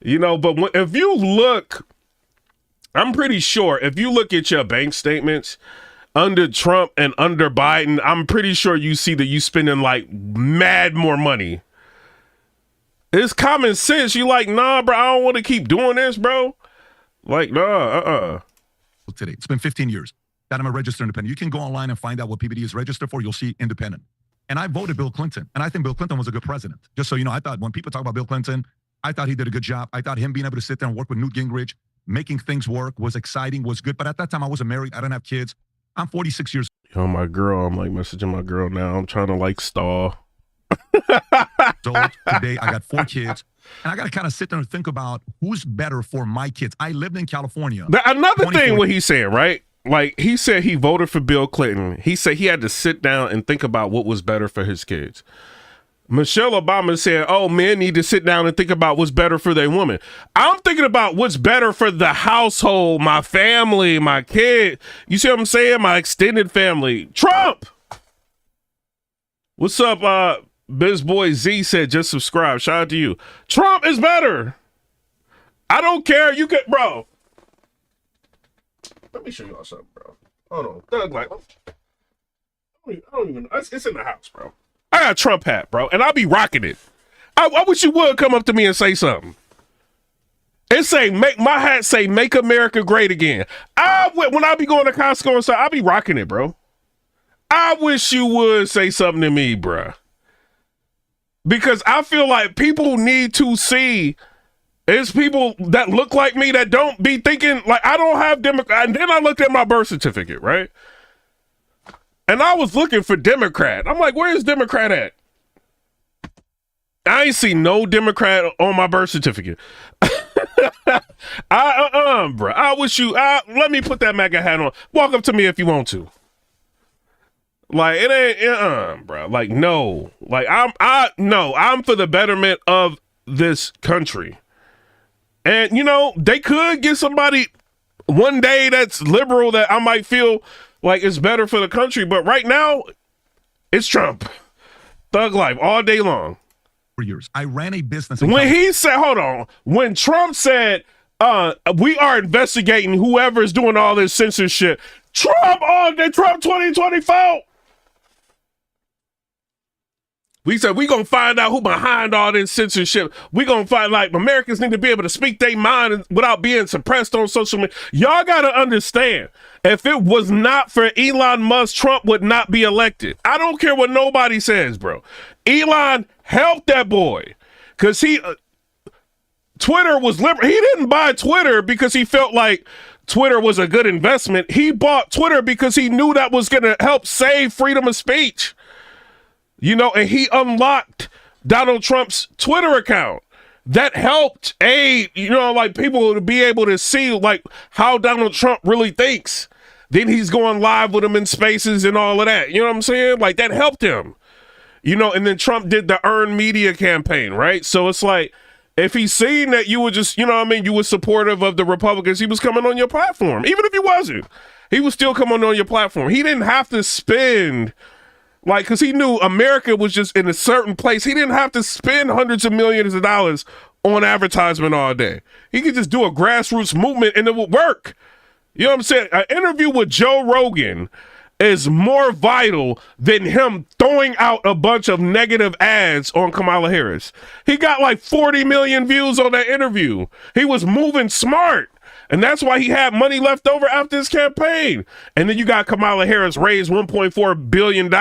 You know, but if you look, I'm pretty sure if you look at your bank statements under Trump and under Biden, I'm pretty sure you see that you spending like mad more money. It's common sense. You like, nah, bro, I don't want to keep doing this, bro. Like, nah, Today, it's been 15 years. that I'm a registered independent. You can go online and find out what PPD is registered for. You'll see independent. And I voted Bill Clinton. And I think Bill Clinton was a good president. Just so you know, I thought when people talk about Bill Clinton, I thought he did a good job. I thought him being able to sit there and work with Newt Gingrich, making things work was exciting, was good. But at that time, I wasn't married. I didn't have kids. I'm 46 years Yo, my girl, I'm like messaging my girl now. I'm trying to like stall. old. Today, I got 4 kids. And I got to kind of sit there and think about who's better for my kids. I lived in California. Another thing what he's saying, right? Like he said he voted for Bill Clinton. He said he had to sit down and think about what was better for his kids. Michelle Obama said, oh, men need to sit down and think about what's better for their woman. I'm thinking about what's better for the household, my family, my kid. You see what I'm saying? My extended family. Trump! What's up, Biz Boy Z said, just subscribe. Shout out to you. Trump is better. I don't care. You can, bro. Let me show y'all something, bro. Hold on. Thug Life. I don't even know. It's in the house, bro. I got a Trump hat, bro, and I'll be rocking it. I wish you would come up to me and say something. It say, my hat say, make America great again. When I be going to Costco and stuff, I'll be rocking it, bro. I wish you would say something to me, bro. Because I feel like people need to see it's people that look like me that don't be thinking, like, I don't have Democrat. And then I looked at my birth certificate, right? And I was looking for Democrat. I'm like, where's Democrat at? I ain't see no Democrat on my birth certificate. Bro. I wish you, let me put that MAGA hat on. Walk up to me if you want to. Like, it ain't, bro. Like, no. Like, I'm for the betterment of this country. And, you know, they could get somebody one day that's liberal that I might feel like it's better for the country. But right now, it's Trump. Thug life all day long. For years. I ran a business. When he said, hold on, when Trump said, we are investigating whoever is doing all this censorship, Trump all day, Trump 2024. We said, we going to find out who behind all this censorship. We going to find, like, Americans need to be able to speak their mind without being suppressed on social media. Y'all got to understand, if it was not for Elon Musk, Trump would not be elected. I don't care what nobody says, bro. Elon helped that boy because Twitter was liberal. He didn't buy Twitter because he felt like Twitter was a good investment. He bought Twitter because he knew that was going to help save freedom of speech. You know, and he unlocked Donald Trump's Twitter account. That helped like people to be able to see like how Donald Trump really thinks. Then he's going live with him in spaces and all of that. You know what I'm saying? Like that helped him. You know, and then Trump did the earned media campaign, right? So it's like, if he's seen that you were just, you know what I mean, you were supportive of the Republicans, he was coming on your platform. Even if he wasn't, he was still coming on your platform. He didn't have to spend, like, because he knew America was just in a certain place. He didn't have to spend hundreds of millions of dollars on advertisement all day. He could just do a grassroots movement and it would work. You know what I'm saying? An interview with Joe Rogan is more vital than him throwing out a bunch of negative ads on Kamala Harris. He got like 40 million views on that interview. He was moving smart. And that's why he had money left over after his campaign. And then you got Kamala Harris raised $1.4 billion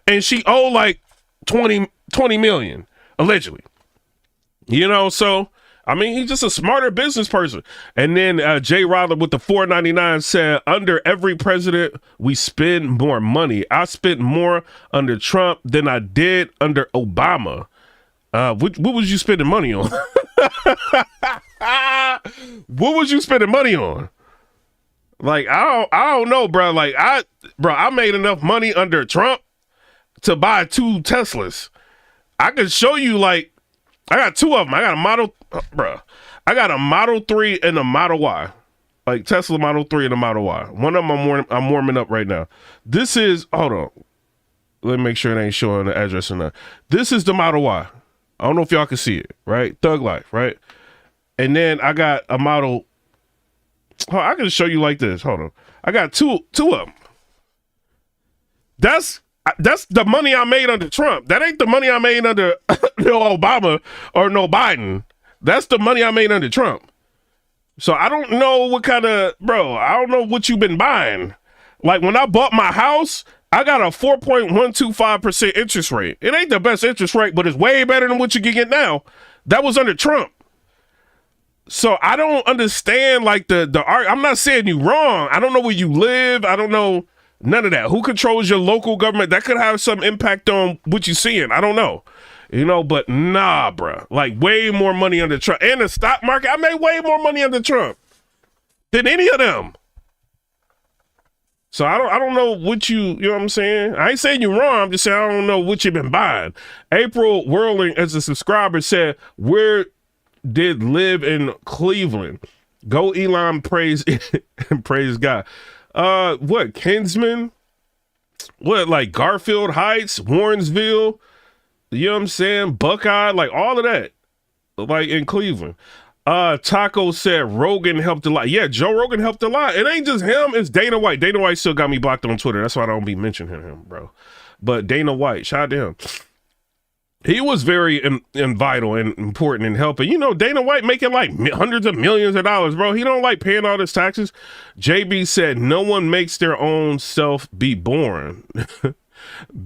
and she owed like 20 million, allegedly. You know, so I mean, he's just a smarter business person. And then Jay Rodler with the $4.99 said, under every president, we spend more money. I spent more under Trump than I did under Obama. What was you spending money on? What was you spending money on? Like, I don't know, bro. Like, I made enough money under Trump to buy 2 Teslas. I could show you, like, I got 2 of them. I got a Model, I got a Model 3 and a Model Y. Like Tesla Model 3 and a Model Y. One of them I'm warming up right now. This is, hold on. Let me make sure it ain't showing the address or not. This is the Model Y. I don't know if y'all can see it, right? Thug Life, right? And then I got a Model, I can show you like this. Hold on. I got two of them. That's the money I made under Trump. That ain't the money I made under no Obama or no Biden. That's the money I made under Trump. So I don't know what kind of, I don't know what you've been buying. Like when I bought my house, I got a 4.125% interest rate. It ain't the best interest rate, but it's way better than what you can get now. That was under Trump. So I don't understand like the art. I'm not saying you wrong. I don't know where you live. I don't know none of that. Who controls your local government? That could have some impact on what you're seeing. I don't know. You know, but nah, bruh. Like way more money under Trump. And the stock market, I made way more money under Trump than any of them. So I don't know what you know what I'm saying? I ain't saying you're wrong. I'm just saying I don't know what you've been buying. April Whirling, as a subscriber, said, where did live in Cleveland? Go Elon, praise praise God. What, Kinsman? What, like Garfield Heights, Warrensville? You know what I'm saying? Buckeye, like all of that. Like in Cleveland. Taco said Rogan helped a lot. Yeah, Joe Rogan helped a lot. It ain't just him, it's Dana White. Dana White still got me blocked on Twitter. That's why I don't be mentioning him, bro. But Dana White, shout out to him. He was very vital and important in helping. You know, Dana White making like hundreds of millions of dollars, bro. He don't like paying all his taxes. JB said, no one makes their own self be born.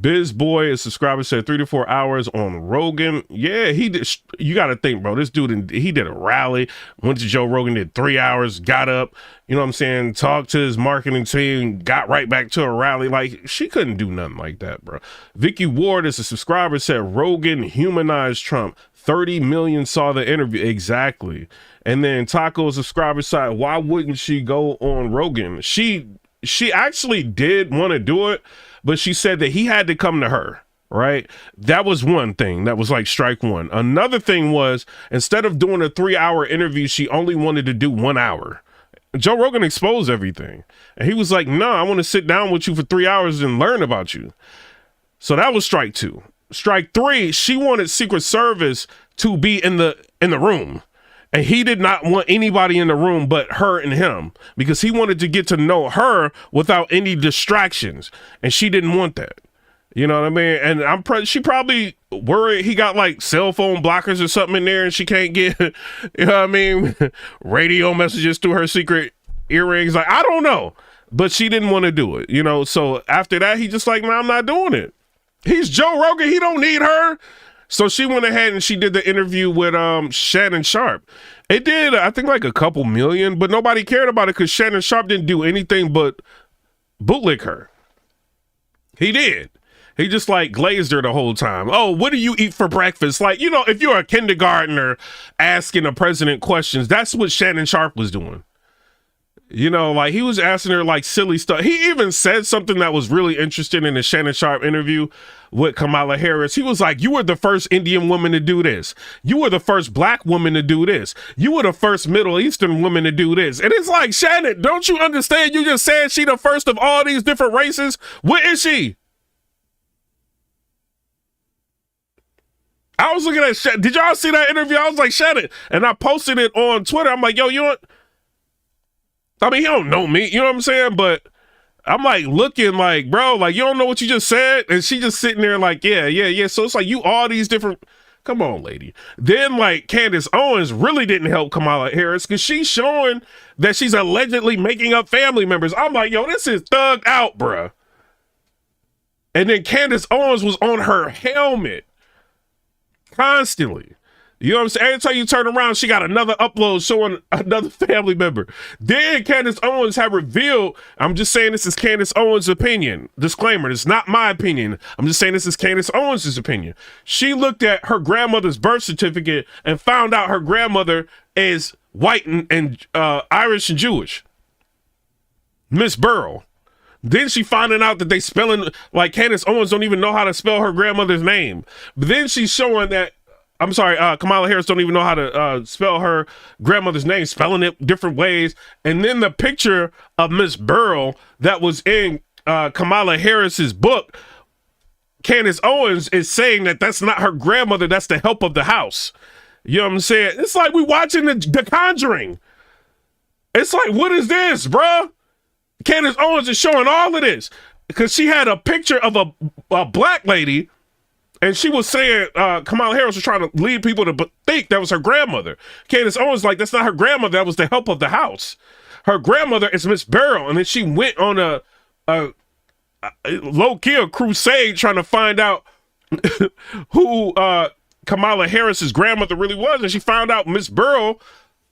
Biz Boy, a subscriber, said 3 to 4 hours on Rogan. Yeah, he did. You got to think, bro. This dude, he did a rally, went to Joe Rogan, did 3 hours, got up, you know what I'm saying, talked to his marketing team, got right back to a rally. Like, she couldn't do nothing like that, bro. Vicky Ward, as a subscriber, said Rogan humanized Trump. 30 million saw the interview. Exactly. And then Taco, subscriber, side, why wouldn't she go on Rogan? She actually did want to do it, but she said that he had to come to her, right? That was one thing. That was like strike one. Another thing was, instead of doing a 3-hour interview, she only wanted to do 1 hour. Joe Rogan exposed everything. And he was like, no, I want to sit down with you for 3 hours and learn about you. So that was strike two. Strike three, she wanted Secret Service to be in the room. And he did not want anybody in the room but her and him, because he wanted to get to know her without any distractions. And she didn't want that. You know what I mean? And she probably worried he got like cell phone blockers or something in there and she can't get, you know what I mean, radio messages through her secret earrings. Like, I don't know. But she didn't want to do it, you know? So after that, he just like, no, I'm not doing it. He's Joe Rogan. He don't need her. So she went ahead and she did the interview with Shannon Sharp. It did, I think, like a couple million, but nobody cared about it because Shannon Sharp didn't do anything but bootlick her. He did. He just like glazed her the whole time. Oh, what do you eat for breakfast? Like, you know, if you're a kindergartner asking a president questions, that's what Shannon Sharp was doing. You know, like he was asking her like silly stuff. He even said something that was really interesting in the Shannon Sharp interview with Kamala Harris. He was like, you were the first Indian woman to do this. You were the first black woman to do this. You were the first Middle Eastern woman to do this. And it's like, Shannon, don't you understand? You just said she the first of all these different races. What is she? I was looking at Shannon. Did y'all see that interview? I was like, Shannon. And I posted it on Twitter. I'm like, yo, you know what? I mean, he don't know me, you know what I'm saying? But I'm like looking like, bro, like you don't know what you just said? And she just sitting there like, yeah. So it's like you all these different, come on, lady. Then like Candace Owens really didn't help Kamala Harris because she's showing that she's allegedly making up family members. I'm like, yo, this is thugged out, bruh. And then Candace Owens was on her helmet constantly. You know what I'm saying? Every time you turn around, she got another upload showing another family member. Then Candace Owens had revealed, I'm just saying this is Candace Owens' opinion. Disclaimer, it's not my opinion. I'm just saying this is Candace Owens' opinion. She looked at her grandmother's birth certificate and found out her grandmother is white and Irish and Jewish. Miss Burrow. Then she finding out that they spelling, like Candace Owens don't even know how to spell her grandmother's name. But then she's showing that, I'm sorry, Kamala Harris don't even know how to spell her grandmother's name, spelling it different ways. And then the picture of Miss Burrow that was in Kamala Harris's book, Candace Owens is saying that that's not her grandmother, that's the help of the house. You know what I'm saying? It's like we watching the Conjuring. It's like, what is this, bruh? Candace Owens is showing all of this because she had a picture of a black lady. And she was saying, Kamala Harris was trying to lead people to think that was her grandmother. Candace Owens like, that's not her grandmother. That was the help of the house. Her grandmother is Miss Burrow. And then she went on a low-key a crusade trying to find out who Kamala Harris's grandmother really was, and she found out Miss Burrow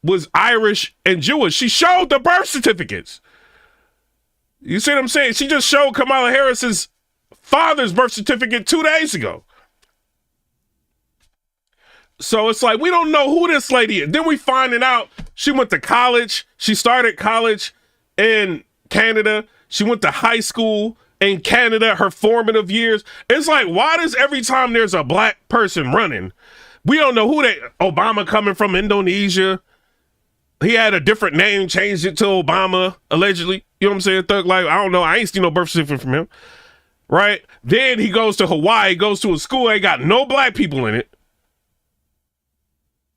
was Irish and Jewish. She showed the birth certificates. You see what I'm saying? She just showed Kamala Harris's father's birth certificate 2 days ago. So it's like, we don't know who this lady is. Then we finding out she went to college. She started college in Canada. She went to high school in Canada, her formative years. It's like, why does every time there's a black person running, we don't know who they, Obama coming from Indonesia. He had a different name, changed it to Obama, allegedly. You know what I'm saying? Thug Life. I don't know. I ain't seen no birth certificate from him. Right? Then he goes to Hawaii, goes to a school, ain't got no black people in it.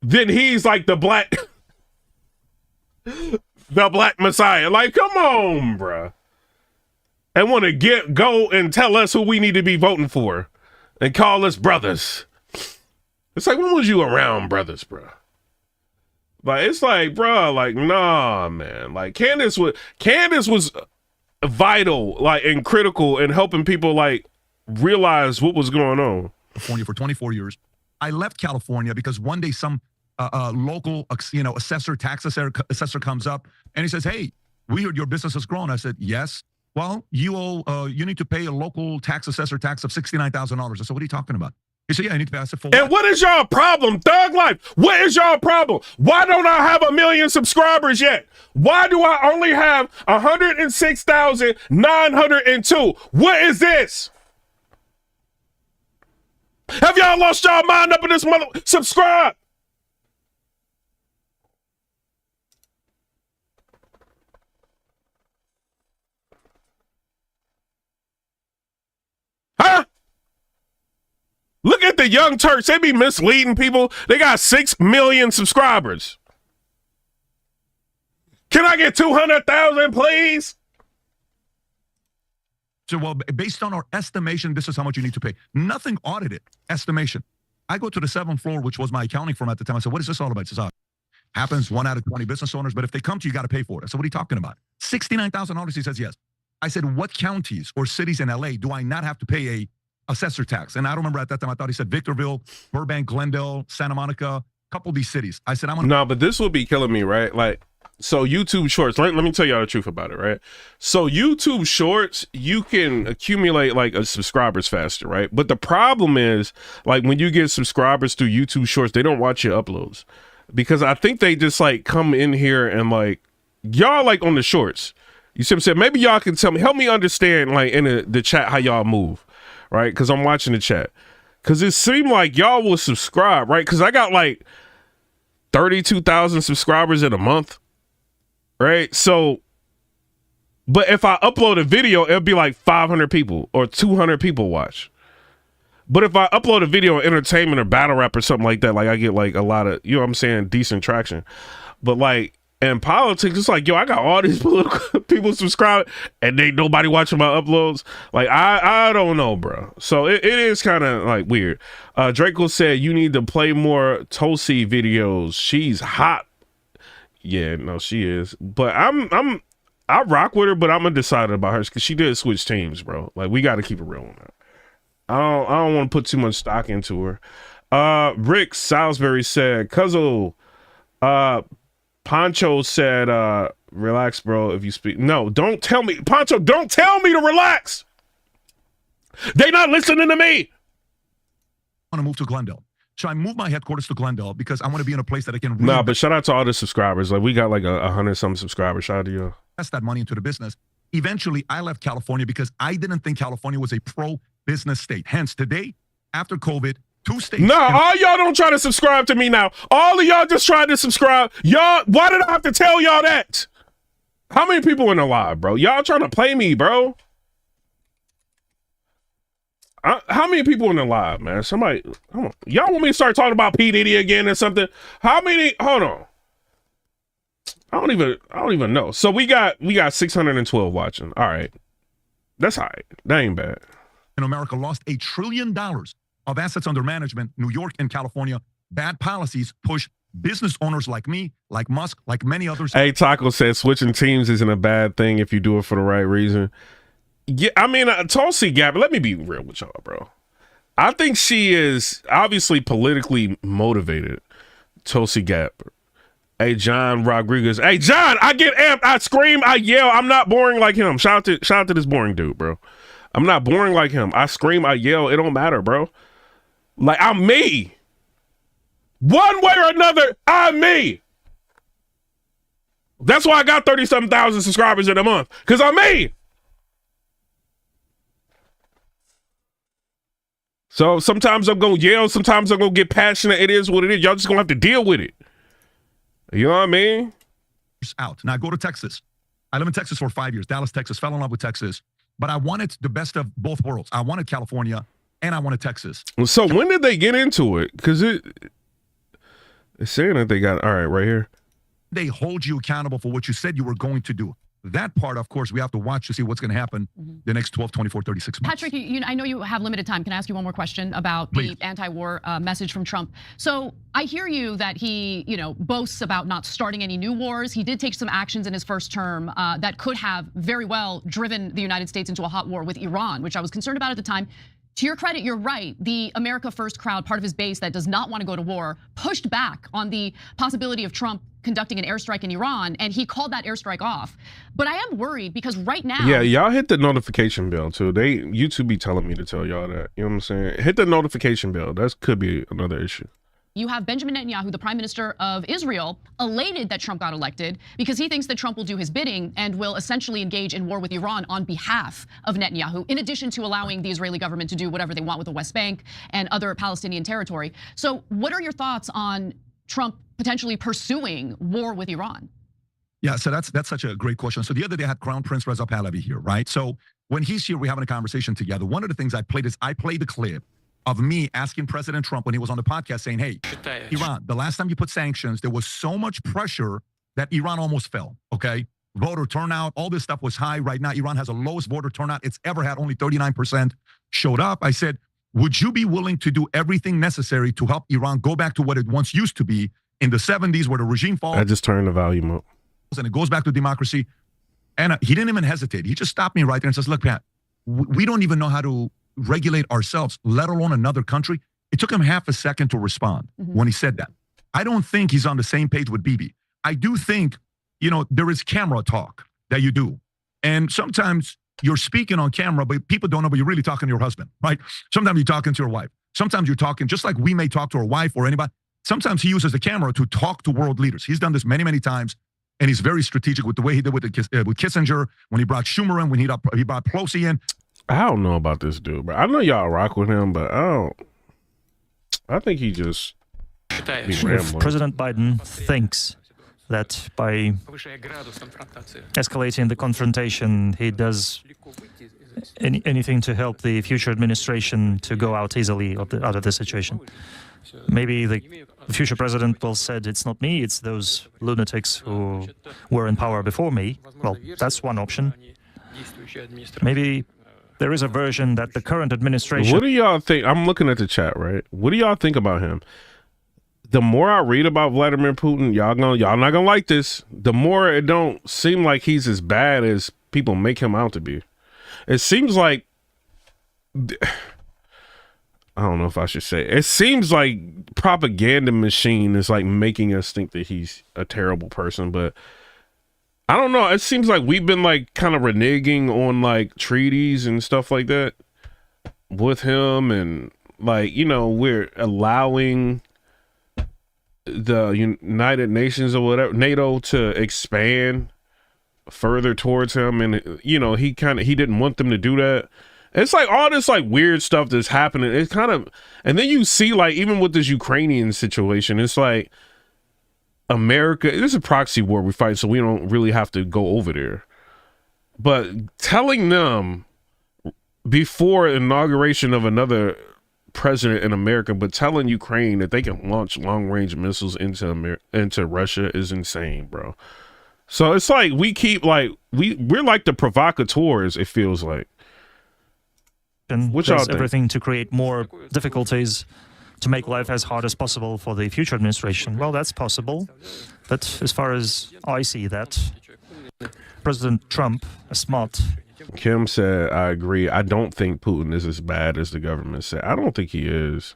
Then he's like the black messiah. Like, come on, bruh. And want to go and tell us who we need to be voting for and call us brothers. It's like, when was you around brothers, bruh? Like, it's like, bruh, like, nah, man. Like, Candace was vital, like, and critical in helping people, like, realize what was going on. California for 24 years. I left California because one day some local, tax assessor comes up and he says, "Hey, we heard your business has grown." I said, "Yes." "Well, you need to pay a local tax assessor tax of $69,000. I said, "What are you talking about?" He said, "Yeah, I need to pay." I said, "For what?" And what is y'all problem, Thug Life? What is y'all problem? Why don't I have 1 million subscribers yet? Why do I only have 106,902? What is this? Have y'all lost y'all mind up in this mother? Subscribe. Huh? Look at the Young Turks. They be misleading people. They got 6 million subscribers. Can I get 200,000, please? So, well, based on our estimation, this is how much you need to pay. Nothing audited. Estimation. I go to the 7th floor, which was my accounting firm at the time. I said, "What is this all about?" He says, "Happens 1 out of 20 business owners, but if they come to you, got to pay for it." I said, "What are you talking about?" $69,000. He says, "Yes." I said, "What counties or cities in LA do I not have to pay a assessor tax?" And I don't remember at that time. I thought he said Victorville, Burbank, Glendale, Santa Monica, a couple of these cities. I said, No, but this would be killing me, right? Like, so YouTube Shorts, let me tell y'all the truth about it, right? So YouTube Shorts, you can accumulate like subscribers faster, right? But the problem is, like, when you get subscribers through YouTube Shorts, they don't watch your uploads. Because I think they just like come in here and like, y'all like on the shorts. You see what I'm saying? Maybe y'all can tell me, help me understand like in the chat how y'all move, right? Because I'm watching the chat. Because it seemed like y'all will subscribe, right? Because I got like 32,000 subscribers in a month, right? So, but if I upload a video, it'll be like 500 people or 200 people watch. But if I upload a video of entertainment or battle rap or something like that, like I get like a lot of, you know what I'm saying, decent traction. But like in politics, it's like, yo, I got all these political people subscribing and ain't nobody watching my uploads. Like, I don't know, bro. So it is kind of like weird. Draco said you need to play more Tulsi videos. She's hot. Yeah, no, she is. But I rock with her, but I'm undecided about her because she did switch teams, bro. Like, we got to keep it real on that. I don't want to put too much stock into her. Rick Salisbury said, Cuzzo, Poncho said, relax, bro, if you speak. No, don't tell me. Poncho, don't tell me to relax. They not listening to me. I want to move to Glendale. So I moved my headquarters to Glendale because I want to be in a place that I can really but shout out to all the subscribers. Like, we got like 100-something subscribers. Shout out to you. Invest that money into the business. Eventually, I left California because I didn't think California was a pro-business state. Hence, today, after COVID, 2 states. No, all y'all don't try to subscribe to me now. All of y'all just tried to subscribe. Y'all, why did I have to tell y'all that? How many people in the live, bro? Y'all trying to play me, bro? How many people in the live, man? Somebody, hold on. Y'all want me to start talking about P. Diddy again or something? How many? Hold on. I don't even know. So we got 612 watching. All right. That's all right. That ain't bad. In America lost $1 trillion of assets under management. New York and California, bad policies push business owners like me, like Musk, like many others. Hey, Taco said switching teams isn't a bad thing if you do it for the right reason. Yeah, I mean, Tulsi Gabbard, let me be real with y'all, bro. I think she is obviously politically motivated. Tulsi Gabbard. Hey, John Rodriguez. Hey, John, I get amped. I scream. I yell. I'm not boring like him. Shout out to this boring dude, bro. I'm not boring like him. I scream. I yell. It don't matter, bro. Like, I'm me. One way or another, I'm me. That's why I got 37,000 subscribers in a month. Because I'm me. So sometimes I'm going to yell. Sometimes I'm going to get passionate. It is what it is. Y'all just going to have to deal with it. You know what I mean? Out. Now I go to Texas. I lived in Texas for 5 years. Dallas, Texas. Fell in love with Texas. But I wanted the best of both worlds. I wanted California and I wanted Texas. So when did they get into it? Because it's saying that they got, all right here. They hold you accountable for what you said you were going to do. That part, of course, we have to watch to see what's going to happen the next 12, 24, 36 months. Patrick, I know you have limited time. Can I ask you one more question about the anti-war message from Trump? So I hear you that he, boasts about not starting any new wars. He did take some actions in his first term that could have very well driven the United States into a hot war with Iran, which I was concerned about at the time. To your credit, you're right. The America First crowd, part of his base that does not want to go to war, pushed back on the possibility of Trump conducting an airstrike in Iran, and he called that airstrike off. But I am worried because right now— Yeah, y'all hit the notification bell too. YouTube be telling me to tell y'all that. You know what I'm saying? Hit the notification bell. That could be another issue. You have Benjamin Netanyahu, the prime minister of Israel, elated that Trump got elected because he thinks that Trump will do his bidding and will essentially engage in war with Iran on behalf of Netanyahu, in addition to allowing the Israeli government to do whatever they want with the West Bank and other Palestinian territory. So what are your thoughts on Trump potentially pursuing war with Iran? Yeah, so that's such a great question. So the other day I had Crown Prince Reza Pahlavi here, right? So when he's here, we're having a conversation together. One of the things I played the clip of me asking President Trump when he was on the podcast saying, hey, Iran, the last time you put sanctions, there was so much pressure that Iran almost fell, okay? Voter turnout, all this stuff was high. Right now, Iran has the lowest voter turnout it's ever had. Only 39% showed up. I said, would you be willing to do everything necessary to help Iran go back to what it once used to be in the 70s where the regime falls? I just turned the volume up. And it goes back to democracy. And he didn't even hesitate. He just stopped me right there and says, look, Pat, we don't even know how to regulate ourselves, let alone another country. It took him half a second to respond when he said that. I don't think he's on the same page with Bibi. I do think, there is camera talk that you do. And sometimes you're speaking on camera, but people don't know, but you're really talking to your husband, right? Sometimes you're talking to your wife. Sometimes you're talking, just like we may talk to our wife or anybody. Sometimes he uses the camera to talk to world leaders. He's done this many, many times. And he's very strategic with the way he did with Kissinger, when he brought Schumer in, when he brought Pelosi in. I don't know about this dude, bro. I know y'all rock with him, but I think he just If President Biden thinks that by escalating the confrontation, he does anything to help the future administration to go out easily out of the situation, maybe the future president will said, it's not me, it's those lunatics who were in power before me. Well, that's one option. Maybe there is a version that the current administration— What do y'all think? I'm looking at the chat, right? What do y'all think about him? The more I read about Vladimir Putin, y'all not gonna like this. The more it don't seem like he's as bad as people make him out to be. It seems like, I don't know if I should say, it seems like propaganda machine is like making us think that he's a terrible person, but I don't know. It seems like we've been like kind of reneging on like treaties and stuff like that with him, and like, we're allowing the United Nations or whatever, NATO, to expand further towards him, and he didn't want them to do that. It's like all this like weird stuff that's happening. It's kind of, and then you see like even with this Ukrainian situation, it's like America, this is a proxy war we fight, so we don't really have to go over there. But telling them before inauguration of another president in America, but telling Ukraine that they can launch long-range missiles into Russia is insane, bro. So it's like we keep like we're like the provocateurs, it feels like. Which does everything to create more difficulties to make life as hard as possible for the future administration. Well, that's possible, but as far as I see that, President Trump, a smart Kim said, I agree. I don't think Putin is as bad as the government said. I don't think he is.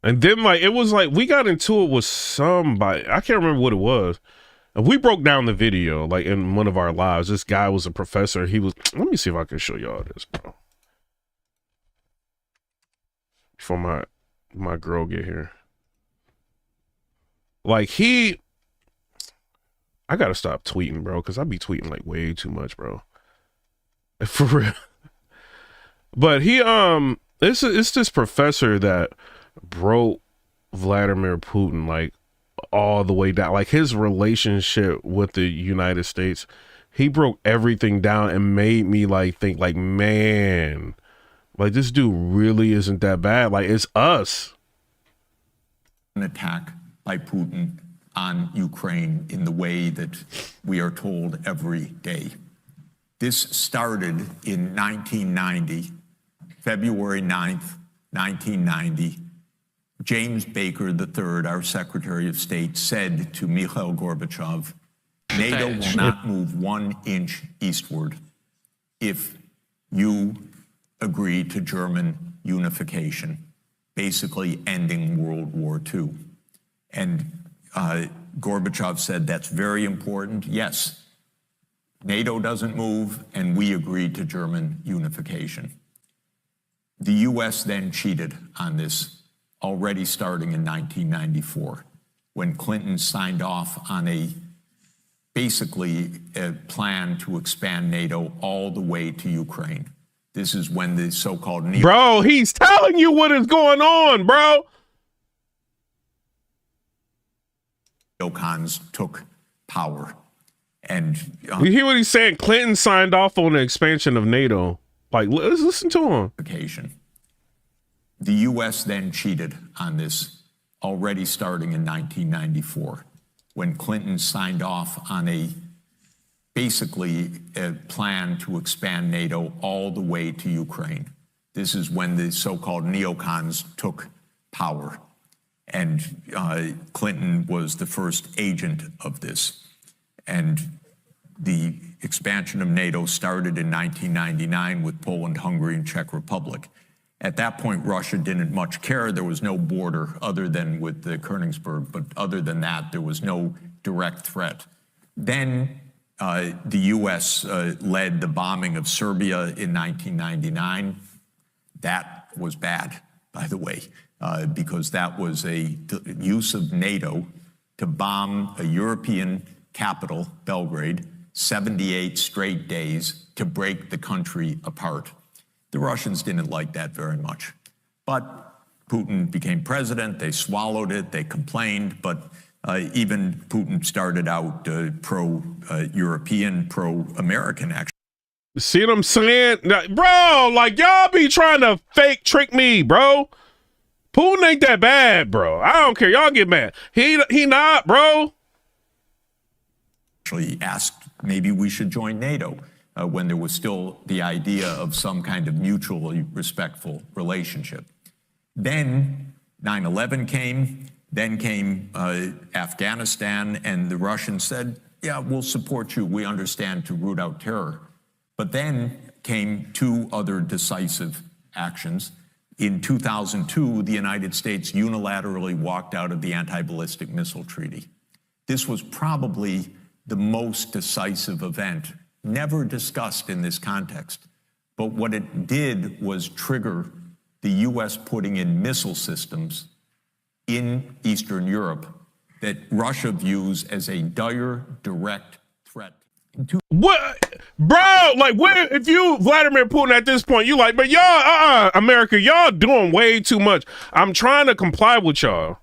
And then, like, it was like we got into it with somebody. I can't remember what it was. And we broke down the video, like, in one of our lives. This guy was a professor. He was, let me see if I can show y'all this, bro. Before my girl get here. Like, I gotta stop tweeting, bro, because I be tweeting like way too much, bro. For real. But it's this professor that broke Vladimir Putin like all the way down. Like his relationship with the United States, he broke everything down and made me like think like, man, like this dude really isn't that bad. Like it's us. An attack by Putin on Ukraine in the way that we are told every day. This started in 1990, February 9th, 1990. James Baker III, our Secretary of State, said to Mikhail Gorbachev, NATO will not move 1 inch eastward if you agree to German unification, basically ending World War II. And Gorbachev said, that's very important. Yes, NATO doesn't move, and we agreed to German unification. The U.S. then cheated on this, already starting in 1994, when Clinton signed off on basically a plan to expand NATO all the way to Ukraine. This is when the so-called Bro, he's telling you what is going on, bro. Neocons took power. And you hear what he's saying? Clinton signed off on the expansion of NATO. Like, let's listen to him. The U.S. then cheated on this, already starting in 1994, when Clinton signed off on basically a plan to expand NATO all the way to Ukraine. This is when the so-called neocons took power. And Clinton was the first agent of this. And the expansion of NATO started in 1999 with Poland, Hungary, and Czech Republic. At that point, Russia didn't much care. There was no border other than with the Königsberg, but other than that, there was no direct threat. Then the U.S. led the bombing of Serbia in 1999. That was bad, by the way, because that was a use of NATO to bomb a European capital, Belgrade, 78 straight days to break the country apart. The Russians didn't like that very much. But Putin became president, they swallowed it, they complained, but even Putin started out pro-European, pro-American, actually. See what I'm saying? Bro, like y'all be trying to fake trick me, bro. Putin ain't that bad, bro. I don't care. Y'all get mad. He not, bro. Actually asked maybe we should join NATO when there was still the idea of some kind of mutually respectful relationship. Then 9/11 came, then came Afghanistan, and the Russians said, yeah, we'll support you. We understand to root out terror. But then came 2 other decisive actions. In 2002, the United States unilaterally walked out of the Anti-Ballistic Missile Treaty. This was probably the most decisive event, never discussed in this context. But what it did was trigger the U.S. putting in missile systems in Eastern Europe that Russia views as a dire, direct threat. What, bro? Like, what if you Vladimir Putin at this point? You like, but y'all, America, y'all doing way too much. I'm trying to comply with y'all.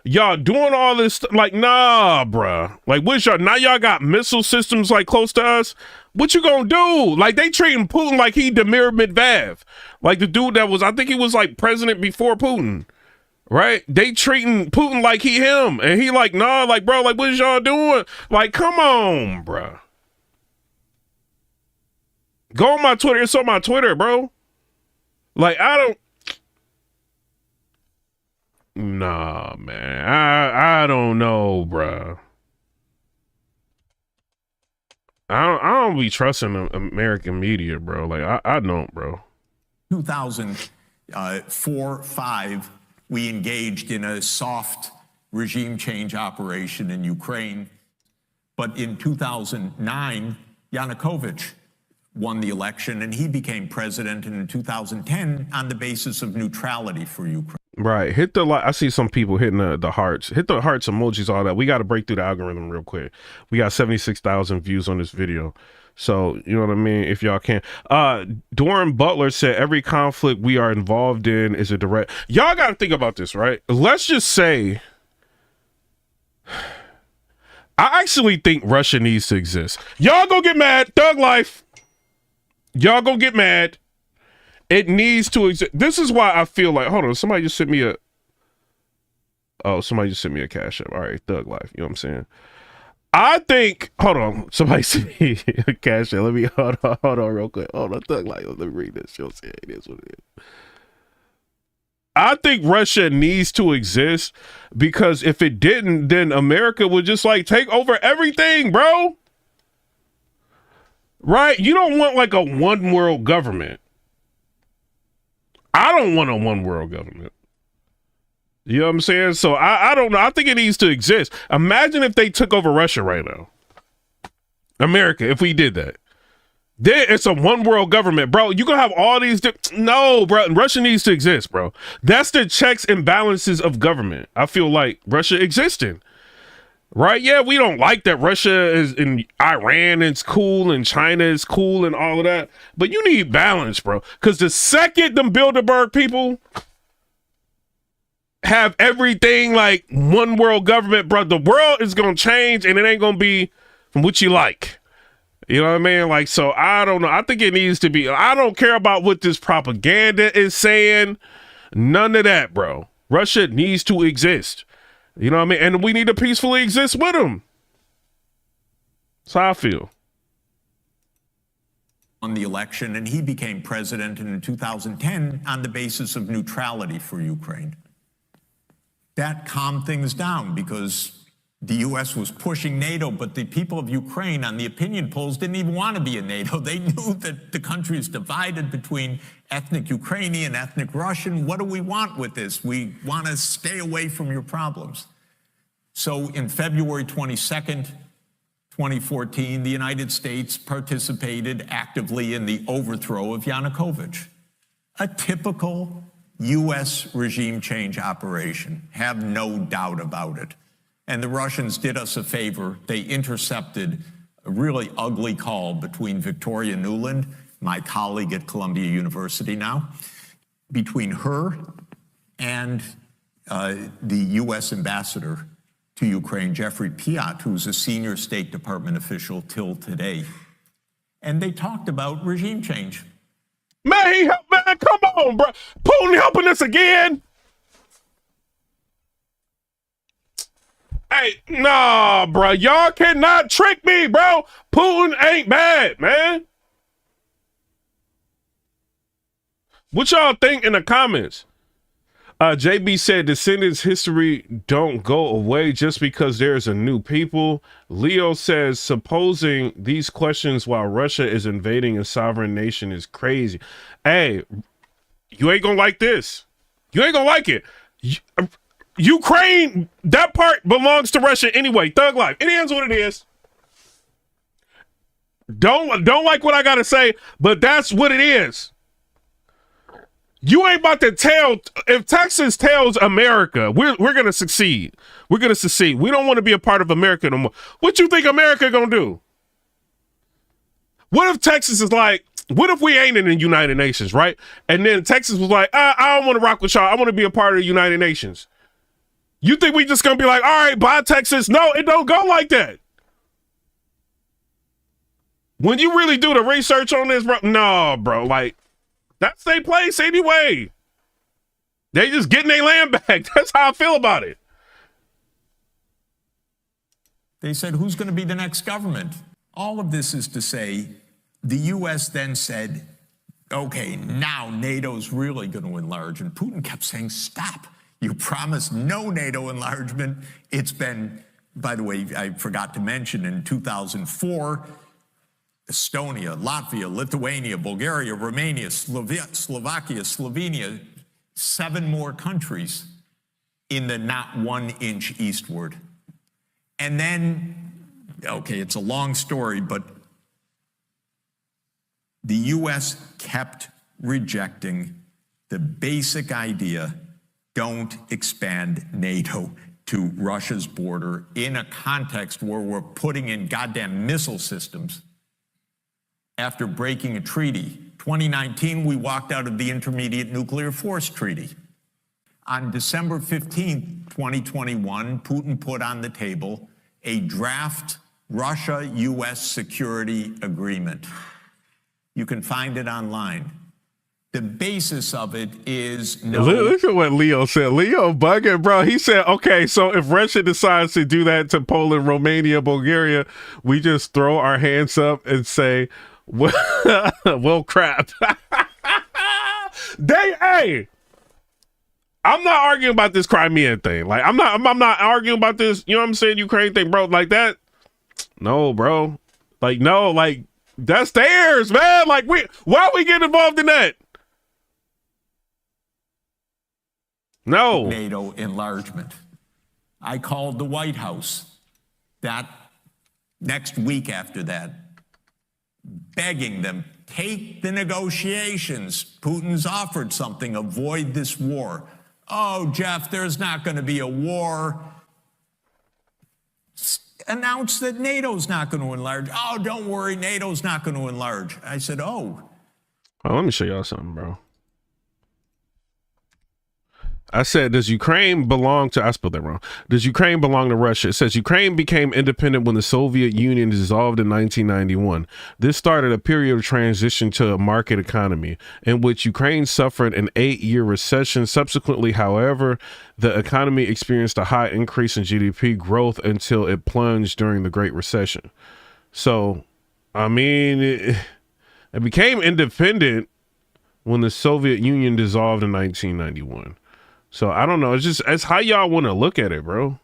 Y'all doing all this, like, nah, bruh. Like, what's y'all, now y'all got missile systems, like, close to us? What you gonna do? Like, they treating Putin like he Damir Medvedev. Like, the dude that was, I think he was, like, president before Putin, right? They treating Putin like he him. And he like, nah, like, bro, like, what is y'all doing? Like, come on, bruh. Go on my Twitter. It's on my Twitter, bro. Like, I don't. Nah, man. I don't know, bruh. I don't be trusting the American media, bro. Like I don't, bro. 2004-5, we engaged in a soft regime change operation in Ukraine. But in 2009, Yanukovych won the election and he became president in 2010 on the basis of neutrality for Ukraine. Right. Hit the like. I see some people hitting the hearts. Hit the hearts, emojis, all that. We got to break through the algorithm real quick. We got 76,000 views on this video. So, you know what I mean? If y'all can. Doran Butler said every conflict we are involved in is a direct. Y'all got to think about this, right? Let's just say I actually think Russia needs to exist. Y'all go get mad. Thug life. Y'all go get mad. It needs to exist. This is why I feel like, hold on, somebody just sent me a cash app. All right, Thug Life. You know what I'm saying? I think, hold on, somebody sent me a cash app. Let me, hold on real quick. Hold on, Thug Life. Let me read this. You know what I'm saying? It is what it is. I think Russia needs to exist because if it didn't, then America would just like take over everything, bro. Right? You don't want like a one world government. I don't want a one world government. You know what I'm saying? So I don't know. I think it needs to exist. Imagine if they took over Russia right now. America, if we did that. Then it's a one world government, bro. You gonna have all these. No, bro. Russia needs to exist, bro. That's the checks and balances of government. I feel like Russia existing. Right? Yeah, we don't like that Russia is in Iran, it's cool, and China is cool and all of that. But you need balance, bro. Because the second them Bilderberg people have everything like one world government, bro, the world is going to change and it ain't going to be from what you like. You know what I mean? Like, so I don't know. I think it needs to be. I don't care about what this propaganda is saying. None of that, bro. Russia needs to exist. You know what I mean? And we need to peacefully exist with them. That's how I feel. On the election, and he became president in 2010 on the basis of neutrality for Ukraine. That calmed things down because the U.S. was pushing NATO, but the people of Ukraine on the opinion polls didn't even want to be in NATO. They knew that the country is divided between ethnic Ukrainian, ethnic Russian. What do we want with this? We want to stay away from your problems. So in February 22nd, 2014, the United States participated actively in the overthrow of Yanukovych. A typical U.S. regime change operation, have no doubt about it. And the Russians did us a favor. They intercepted a really ugly call between Victoria Nuland, my colleague at Columbia University now, between her and the U.S. ambassador to Ukraine, Jeffrey Piat, who's a senior State Department official till today. And they talked about regime change. Man, come on, bro. Putin helping us again. Hey, nah, bro. Y'all cannot trick me, bro. Putin ain't bad, man. What y'all think in the comments? JB said descendants history don't go away just because there's a new people. Leo says supposing these questions while Russia is invading a sovereign nation is crazy. Hey, you ain't gonna like this. You ain't gonna like it. Ukraine, that part belongs to Russia anyway. Thug life. It is what it is. Don't like what I gotta say, but that's what it is. You ain't about to tell, if Texas tells America, we're going to succeed. We're going to succeed. We don't want to be a part of America no more. What you think America going to do? What if Texas is like, what if we ain't in the United Nations, right? And then Texas was like, I don't want to rock with y'all. I want to be a part of the United Nations. You think we just going to be like, all right, bye Texas? No, it don't go like that. When you really do the research on this, bro, no, bro, like, that's their place anyway. They just getting their land back. That's how I feel about it. They said, who's going to be the next government? All of this is to say, the U.S. then said, okay, now NATO's really going to enlarge. And Putin kept saying, stop. You promised no NATO enlargement. It's been, by the way, I forgot to mention, in 2004, Estonia, Latvia, Lithuania, Bulgaria, Romania, Slovakia, Slovenia, 7 more countries in the not 1 inch eastward. And then, okay, it's a long story, but the U.S. kept rejecting the basic idea, don't expand NATO to Russia's border in a context where we're putting in goddamn missile systems after breaking a treaty. 2019, we walked out of the Intermediate Nuclear Force Treaty. On December 15, 2021, Putin put on the table a draft Russia-U.S. security agreement. You can find it online. The basis of it is no. Look at what Leo said. Leo bugging, bro. He said, okay, so if Russia decides to do that to Poland, Romania, Bulgaria, we just throw our hands up and say, well, crap. Hey, I'm not arguing about this Crimean thing. Like, I'm not arguing about this, you know what I'm saying, Ukraine thing, bro. Like that. No, bro. Like, no, like, that's theirs, man. Like, why we get involved in that? No. NATO enlargement. I called the White House that next week after that, begging them, take the negotiations. Putin's offered something, avoid this war. Oh, Jeff, there's not going to be a war. Announce that NATO's not going to enlarge. Oh, don't worry, NATO's not going to enlarge. I said, oh. Oh, let me show y'all something, bro. I said, does Ukraine belong to, I spelled that wrong. Does Ukraine belong to Russia? It says Ukraine became independent when the Soviet Union dissolved in 1991. This started a period of transition to a market economy in which Ukraine suffered an 8-year recession. Subsequently, however, the economy experienced a high increase in GDP growth until it plunged during the Great Recession. So, I mean, it became independent when the Soviet Union dissolved in 1991. So I don't know. It's how y'all want to look at it, bro.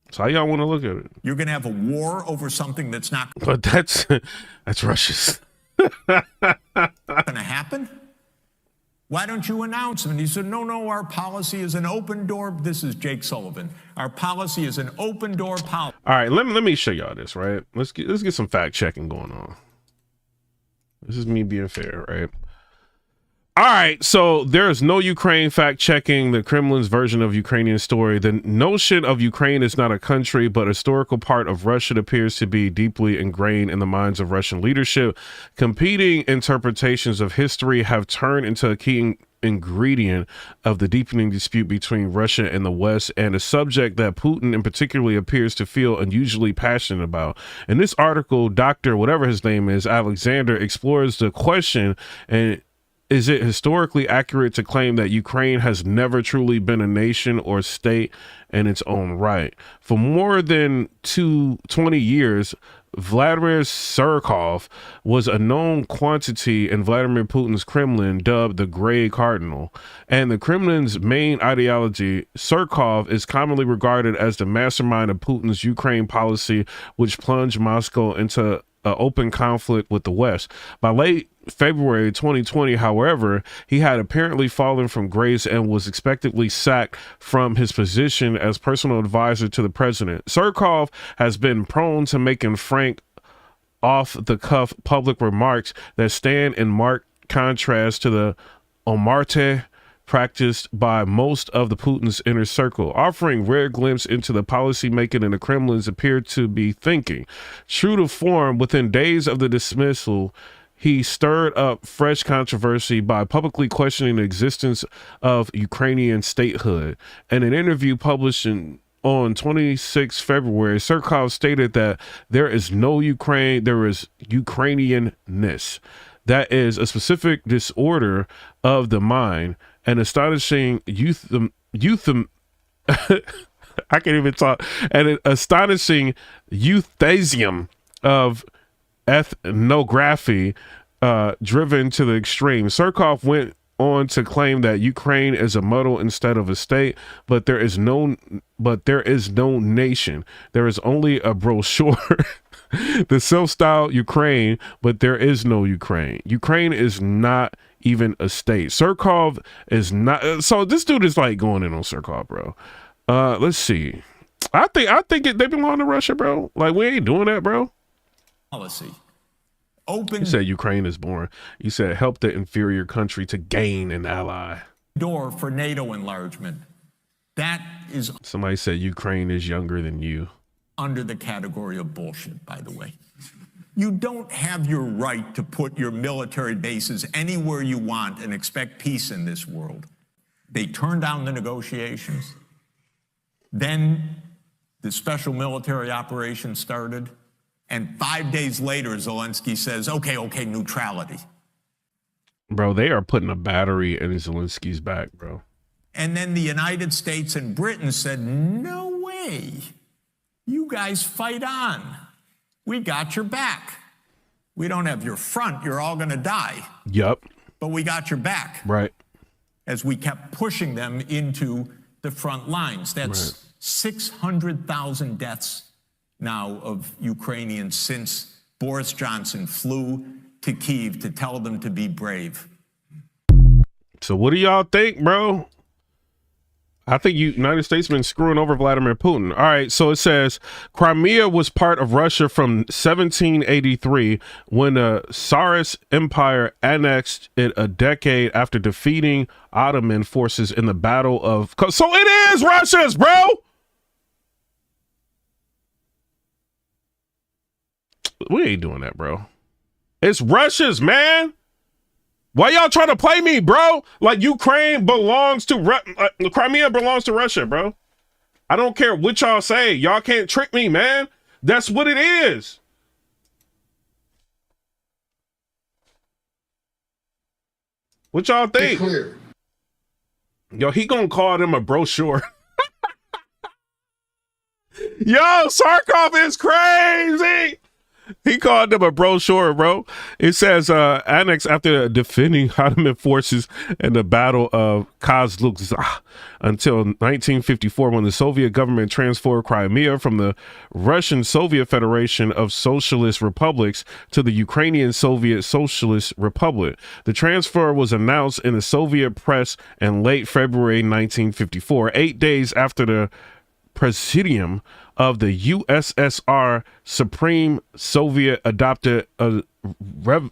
It's how y'all want to look at it. You're going to have a war over something that's not. But that's Russia's. Going to happen? Why don't you announce them? And he said, no, our policy is an open door. This is Jake Sullivan. Our policy is an open door policy. All right, let me show y'all this, right? Let's get some fact checking going on. This is me being fair, right? All right, so there is no Ukraine fact-checking the Kremlin's version of Ukrainian story. The notion of Ukraine is not a country, but a historical part of Russia appears to be deeply ingrained in the minds of Russian leadership. Competing interpretations of history have turned into a key ingredient of the deepening dispute between Russia and the West, and a subject that Putin in particular appears to feel unusually passionate about. In this article, Dr. whatever his name is, Alexander, explores the question, and is it historically accurate to claim that Ukraine has never truly been a nation or state in its own right? For more than 20 years, Vladimir Surkov was a known quantity in Vladimir Putin's Kremlin, dubbed the Gray Cardinal. And the Kremlin's main ideology, Surkov is commonly regarded as the mastermind of Putin's Ukraine policy, which plunged Moscow into an open conflict with the West. By late February 2020, however, he had apparently fallen from grace and was expectedly sacked from his position as personal advisor to the president. Surkov has been prone to making frank, off-the-cuff public remarks that stand in marked contrast to the omerta practiced by most of the Putin's inner circle, offering rare glimpse into the policy making in the Kremlin's appear to be thinking. True to form, within days of the dismissal, he stirred up fresh controversy by publicly questioning the existence of Ukrainian statehood. In an interview published on 26 February, Surkov stated that there is no Ukraine, there is Ukrainianness. That is a specific disorder of the mind, an astonishing I can't even talk, an astonishing euthasium of ethnography driven to the extreme. Surkov went on to claim that Ukraine is a model instead of a state, but there is no nation. There is only a brochure. The self-styled Ukraine, but there is no Ukraine. Ukraine is not even a state. Surkov is not. So this dude is like going in on Surkov, bro. Let's see. I think they belong to Russia, bro. Like, we ain't doing that, bro. Policy. Open. You said Ukraine is born. You said help the inferior country to gain an ally. Door for NATO enlargement. That is. Somebody said Ukraine is younger than you. Under the category of bullshit, by the way. You don't have your right to put your military bases anywhere you want and expect peace in this world. They turned down the negotiations. Then the special military operation started. And 5 days later, Zelensky says, okay, neutrality. Bro, they are putting a battery in Zelensky's back, bro. And then the United States and Britain said, no way. You guys fight on. We got your back. We don't have your front. You're all going to die. Yup. But we got your back. Right. As we kept pushing them into the front lines. That's right. 600,000 deaths now of Ukrainians since Boris Johnson flew to Kyiv to tell them to be brave. So what do y'all think, bro? I think United States been screwing over Vladimir Putin. All right, so it says Crimea was part of Russia from 1783 when the Tsarist Empire annexed it a decade after defeating Ottoman forces in the Battle of... So it is Russia's, bro! We ain't doing that, bro. It's Russia's, man. Why y'all trying to play me, bro? Like Ukraine belongs to Crimea belongs to Russia, bro. I don't care what y'all say. Y'all can't trick me, man. That's what it is. What y'all think? Yo, he gonna call them a brochure. Yo, Sarkov is crazy. He called them a brochure, bro. It says annexed after defending Ottoman forces in the Battle of Kozluk until 1954, when the Soviet government transferred Crimea from the Russian Soviet Federation of Socialist Republics to the Ukrainian Soviet Socialist Republic. The transfer was announced in the Soviet press in late February 1954, 8 days after the Presidium of the USSR Supreme Soviet adopted a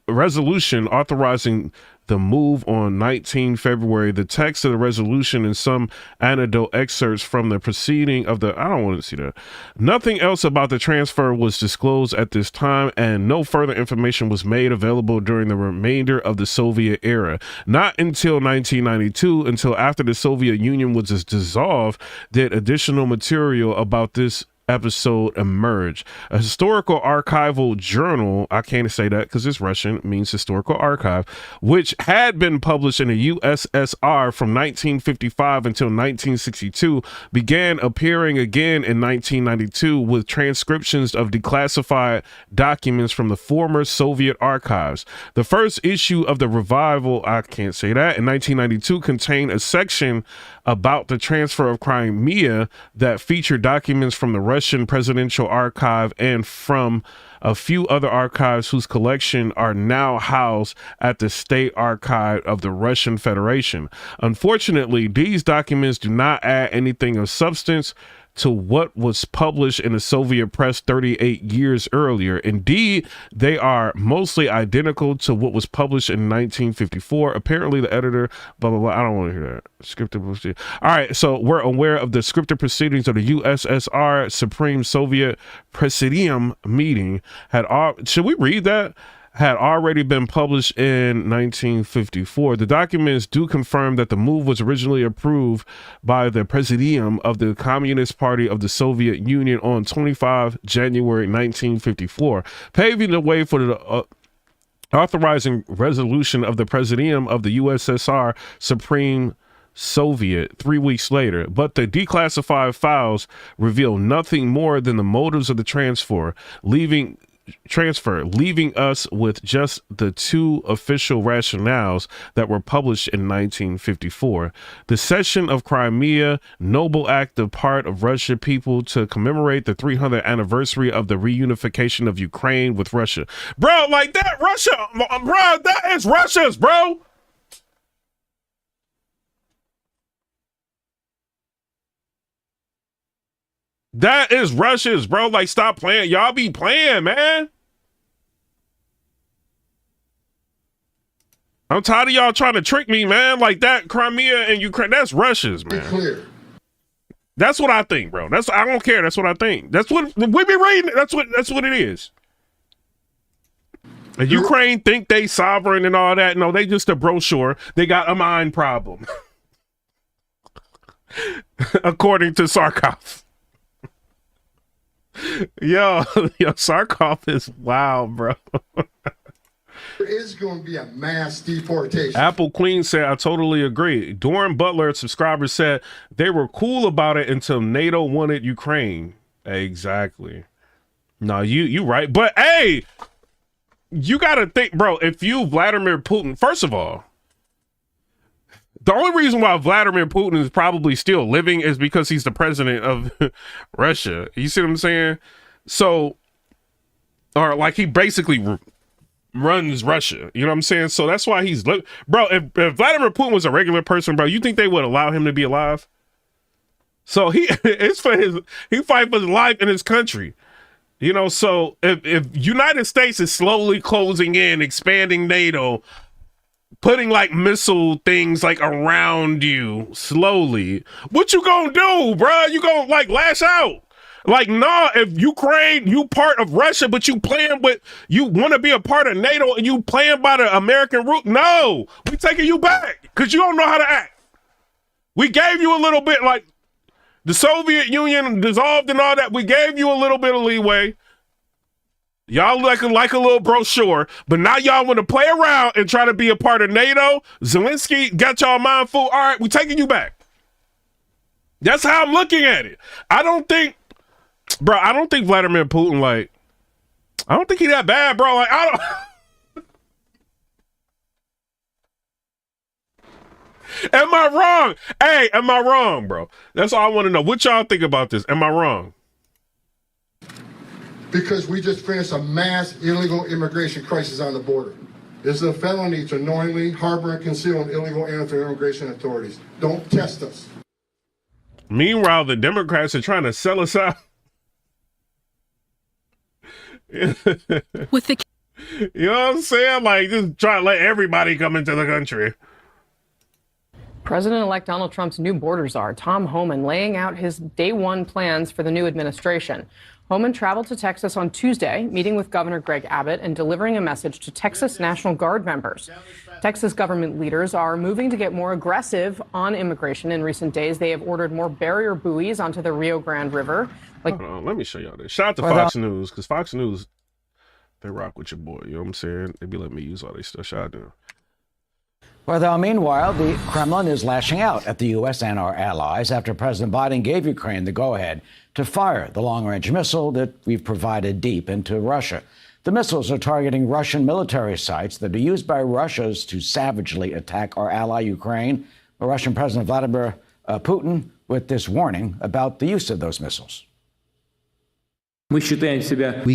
resolution authorizing the move on 19 February. The text of the resolution and some anecdote excerpts from the proceeding of the... I don't want to see that. Nothing else about the transfer was disclosed at this time, and no further information was made available during the remainder of the Soviet era. Not until 1992, until after the Soviet Union was dissolved, did additional material about this episode emerge. A historical archival journal, I can't say that because it's Russian, means historical archive, which had been published in the USSR from 1955 until 1962, began appearing again in 1992 with transcriptions of declassified documents from the former Soviet archives. The first issue of the revival, I can't say that, in 1992 contained a section about the transfer of Crimea that featured documents from the Russian Presidential Archive and from a few other archives whose collection are now housed at the State Archive of the Russian Federation. Unfortunately, these documents do not add anything of substance to what was published in the Soviet press 38 years earlier. Indeed, they are mostly identical to what was published in 1954. Apparently, the editor, blah, blah, blah. I don't want to hear that. Scripted. All right, so we're aware of the scripted proceedings of the USSR Supreme Soviet Presidium meeting. Should we read that? Had already been published in 1954. The documents do confirm that the move was originally approved by the Presidium of the Communist Party of the Soviet Union on 25 January 1954, paving the way for the authorizing resolution of the Presidium of the USSR Supreme Soviet 3 weeks later. But the declassified files reveal nothing more than the motives of the transfer, leaving transfer, leaving us with just the two official rationales that were published in 1954. The cession of Crimea, noble act of part of Russian people to commemorate the 300th anniversary of the reunification of Ukraine with Russia. Bro, like that Russia, bro, that is Russia's, bro. That is Russia's, bro. Like, stop playing. Y'all be playing, man. I'm tired of y'all trying to trick me, man. Like that Crimea and Ukraine, that's Russia's, man. Be clear. That's what I think, bro. I don't care. That's what I think. That's what we be reading. That's what it is. And Ukraine think they sovereign and all that. No, they just a brochure. They got a mind problem. According to Sarkov. Yo, Sarkov is wild, bro. There is going to be a mass deportation. Apple Queen said, I totally agree. Doran Butler, subscriber, said they were cool about it until NATO wanted Ukraine. Exactly. No, you right. But hey, you got to think, bro, if you Vladimir Putin, first of all, the only reason why Vladimir Putin is probably still living is because he's the president of Russia. You see what I'm saying? So, or like he basically runs Russia. You know what I'm saying? So that's why he's, bro, if Vladimir Putin was a regular person, bro, you think they would allow him to be alive? So he fight for his life in his country. You know, so if United States is slowly closing in, expanding NATO, putting like missile things like around you slowly, what you gonna do, bro? You gonna like lash out? Like, nah, if Ukraine, you part of Russia, but you want to be a part of NATO and you playing by the American route. No, we taking you back because you don't know how to act. We gave you a little bit, like the Soviet Union dissolved and all that. We gave you a little bit of leeway. Y'all like a little brochure, but now y'all want to play around and try to be a part of NATO. Zelensky got y'all mind full. All right, we taking you back. That's how I'm looking at it. I don't think Vladimir Putin, like, I don't think he that bad, bro. Like, I don't. Am I wrong? Hey, am I wrong, bro? That's all I want to know. What y'all think about this? Am I wrong? Because we just finished a mass illegal immigration crisis on the border. It's a felony to knowingly harbor and conceal an illegal alien to immigration authorities. Don't test us. Meanwhile, the Democrats are trying to sell us out. With the, you know what I'm saying? Like, just try to let everybody come into the country. President-elect Donald Trump's new border czar, Tom Homan, laying out his day one plans for the new administration. Homan traveled to Texas on Tuesday, meeting with Governor Greg Abbott and delivering a message to Texas National Guard members. Texas government leaders are moving to get more aggressive on immigration. In recent days, they have ordered more barrier buoys onto the Rio Grande River. Hold on, let me show y'all this. Shout out to Fox News, because Fox News, they rock with your boy. You know what I'm saying? They be letting me use all their stuff. Shout out to them. Well, meanwhile, the Kremlin is lashing out at the U.S. and our allies after President Biden gave Ukraine the go-ahead to fire the long-range missile that we've provided deep into Russia. The missiles are targeting Russian military sites that are used by Russians to savagely attack our ally Ukraine. Russian President Vladimir Putin with this warning about the use of those missiles. We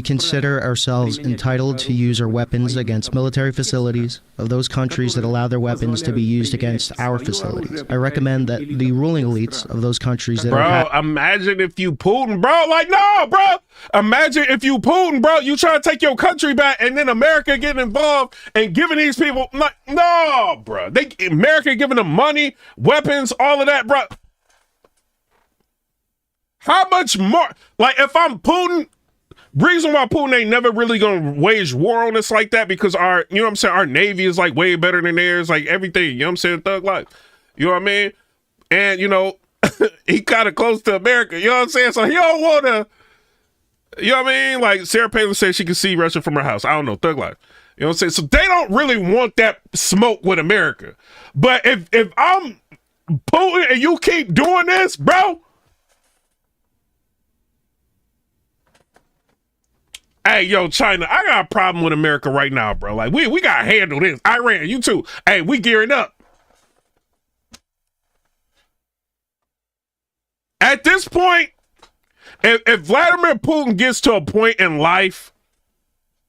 consider ourselves entitled to use our weapons against military facilities of those countries that allow their weapons to be used against our facilities. I recommend that the ruling elites of those countries that imagine if you Putin, bro. Like, no, bro. Imagine if you Putin, bro. You try to take your country back and then America getting involved and giving these people, like, no, bro. America giving them money, weapons, all of that, bro. How much more? Like, if I'm Putin, reason why Putin ain't never really gonna wage war on us like that, because our, you know what I'm saying, our Navy is like way better than theirs, like everything, you know what I'm saying, thug life. You know what I mean? And, you know, he kind of close to America, you know what I'm saying? So he don't wanna, you know what I mean? Like Sarah Palin said she can see Russia from her house. I don't know, thug life. You know what I'm saying? So they don't really want that smoke with America. But if I'm Putin and you keep doing this, bro, Hey, yo, China, I got a problem with America right now, bro. Like, we got to handle this. Iran, you too. Hey, we gearing up. At this point, if Vladimir Putin gets to a point in life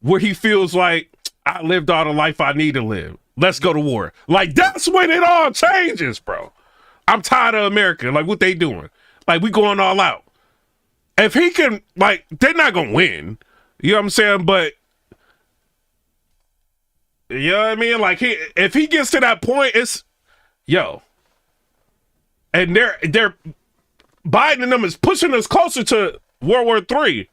where he feels like, I lived all the life I need to live, let's go to war. Like, that's when it all changes, bro. I'm tired of America. Like, what they doing? Like, we going all out. If he can, like, they're not going to win. You know what I'm saying? But, you know what I mean? Like, if he gets to that point, it's, yo. And they're Biden and them is pushing us closer to World War III.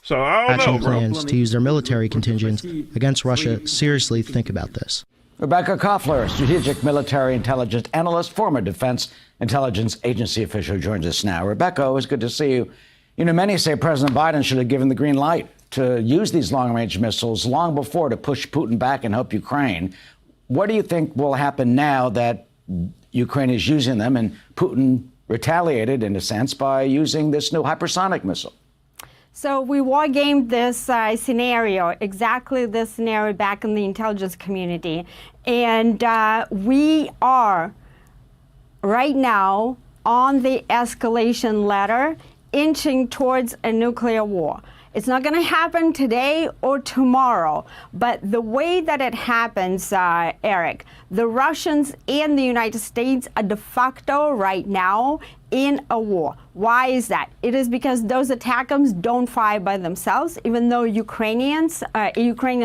So, I don't Action know, bro. plans to use their military contingent against Russia. Seriously think about this. Rebecca Koffler, strategic military intelligence analyst, former Defense Intelligence Agency official, joins us now. Rebecca, always good to see you. You know, many say President Biden should have given the green light to use these long-range missiles long before to push Putin back and help Ukraine. What do you think will happen now that Ukraine is using them and Putin retaliated, in a sense, by using this new hypersonic missile? So we war gamed this scenario, exactly this scenario back in the intelligence community. And we are right now on the escalation ladder, inching towards a nuclear war. It's not going to happen today or tomorrow, but the way that it happens, Eric, the Russians and the United States are de facto right now in a war. Why is that? It is because those attackers don't fire by themselves, even though Ukrainian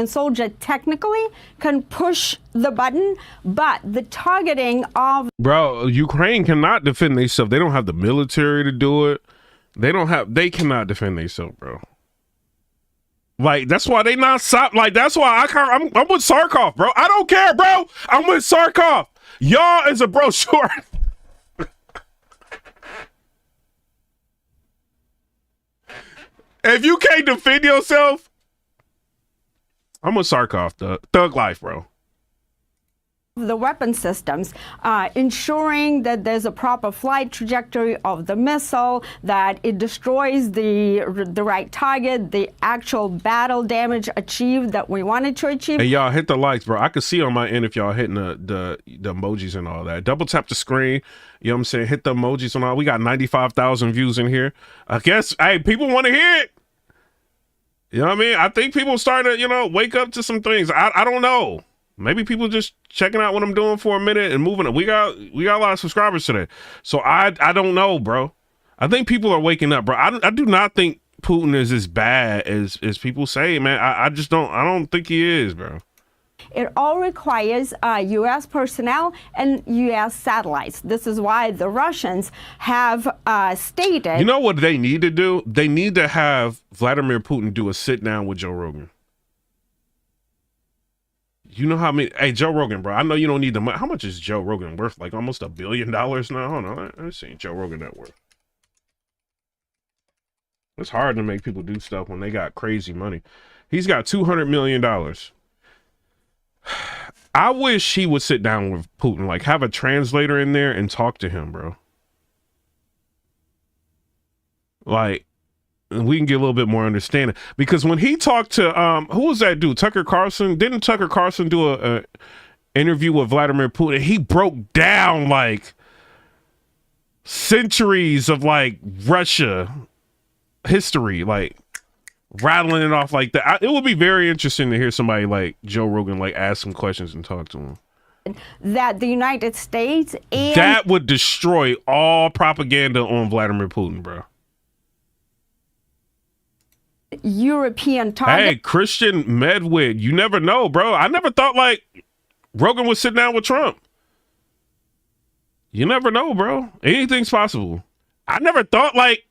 soldier technically can push the button, but the targeting of... Bro, Ukraine cannot defend themselves. They don't have the military to do it. They cannot defend themselves, bro. Like, that's why they not stop. Like, that's why I'm with Sarkov, bro. I don't care, bro. I'm with Sarkov. Y'all is a brochure. If you can't defend yourself, I'm with Sarkov. Thug life, bro. The weapon systems, ensuring that there's a proper flight trajectory of the missile, that it destroys the right target, the actual battle damage achieved that we wanted to achieve. Hey, y'all, hit the likes, bro. I can see on my end if y'all hitting the emojis and all that. Double tap the screen. You know what I'm saying? Hit the emojis and all. We got 95,000 views in here. I guess, hey, people want to hear it. You know what I mean? I think people starting to, wake up to some things. I don't know. Maybe people just checking out what I'm doing for a minute and moving it. We got a lot of subscribers today. So I don't know, bro. I think people are waking up, bro. I do not think Putin is as bad as people say, man. I don't think he is, bro. It all requires U.S. personnel and U.S. satellites. This is why the Russians have stated... You know what they need to do? They need to have Vladimir Putin do a sit-down with Joe Rogan. You know how many... Hey, Joe Rogan, bro. I know you don't need the money. How much is Joe Rogan worth? Like almost $1 billion now? Hold on. Let's see. Joe Rogan net worth. It's hard to make people do stuff when they got crazy money. He's got $200 million. I wish he would sit down with Putin. Like, have a translator in there and talk to him, bro. Like... we can get a little bit more understanding, because when he talked to who was that dude, Tucker Carlson? Didn't Tucker Carlson do a interview with Vladimir Putin? He broke down like centuries of like Russia history, like rattling it off like that. It would be very interesting to hear somebody like Joe Rogan like ask some questions and talk to him. That the United States and... that would destroy all propaganda on Vladimir Putin, bro. European target. Hey, Christian Medwid, you never know, bro. I never thought like Rogan would sit down with Trump. You never know, bro. Anything's possible. I never thought like,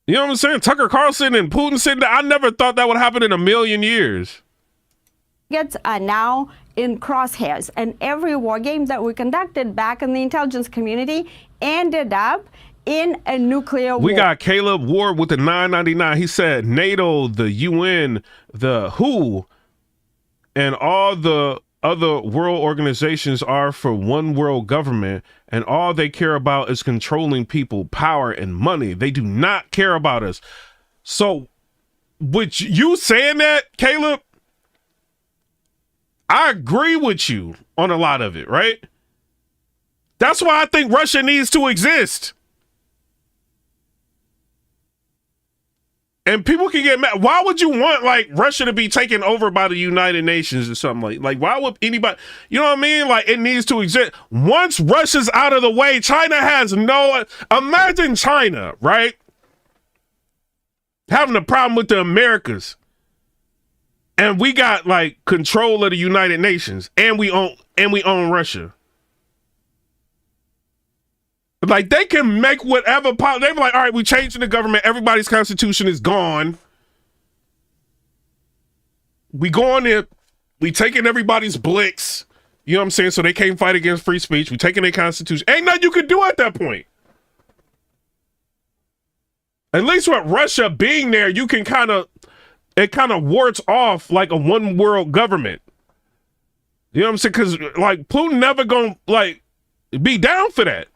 you know what I'm saying? Tucker Carlson and Putin sitting down. I never thought that would happen in a million years. Are now in crosshairs, and every war game that we conducted back in the intelligence community ended up in a nuclear war. We got Caleb Ward with the 999. He said NATO, the UN, the WHO, and all the other world organizations are for one world government, and all they care about is controlling people, power, and money. They do not care about us. So with you saying that, Caleb, I agree with you on a lot of it, right? That's why I think Russia needs to exist. And people can get mad. Why would you want like Russia to be taken over by the United Nations or something like why would anybody, you know what I mean? Like it needs to exist. Once Russia's out of the way, China has no, imagine China, right? Having a problem with the Americas. And we got like control of the United Nations and we own Russia. Like they can make whatever they be like, all right, we changing the government. Everybody's constitution is gone. We go on there, we taking everybody's blicks. You know what I'm saying? So they can't fight against free speech. We taking their constitution. Ain't nothing you could do at that point. At least with Russia being there, you can it kind of wards off like a one world government. You know what I'm saying? Because like Putin never gonna like be down for that.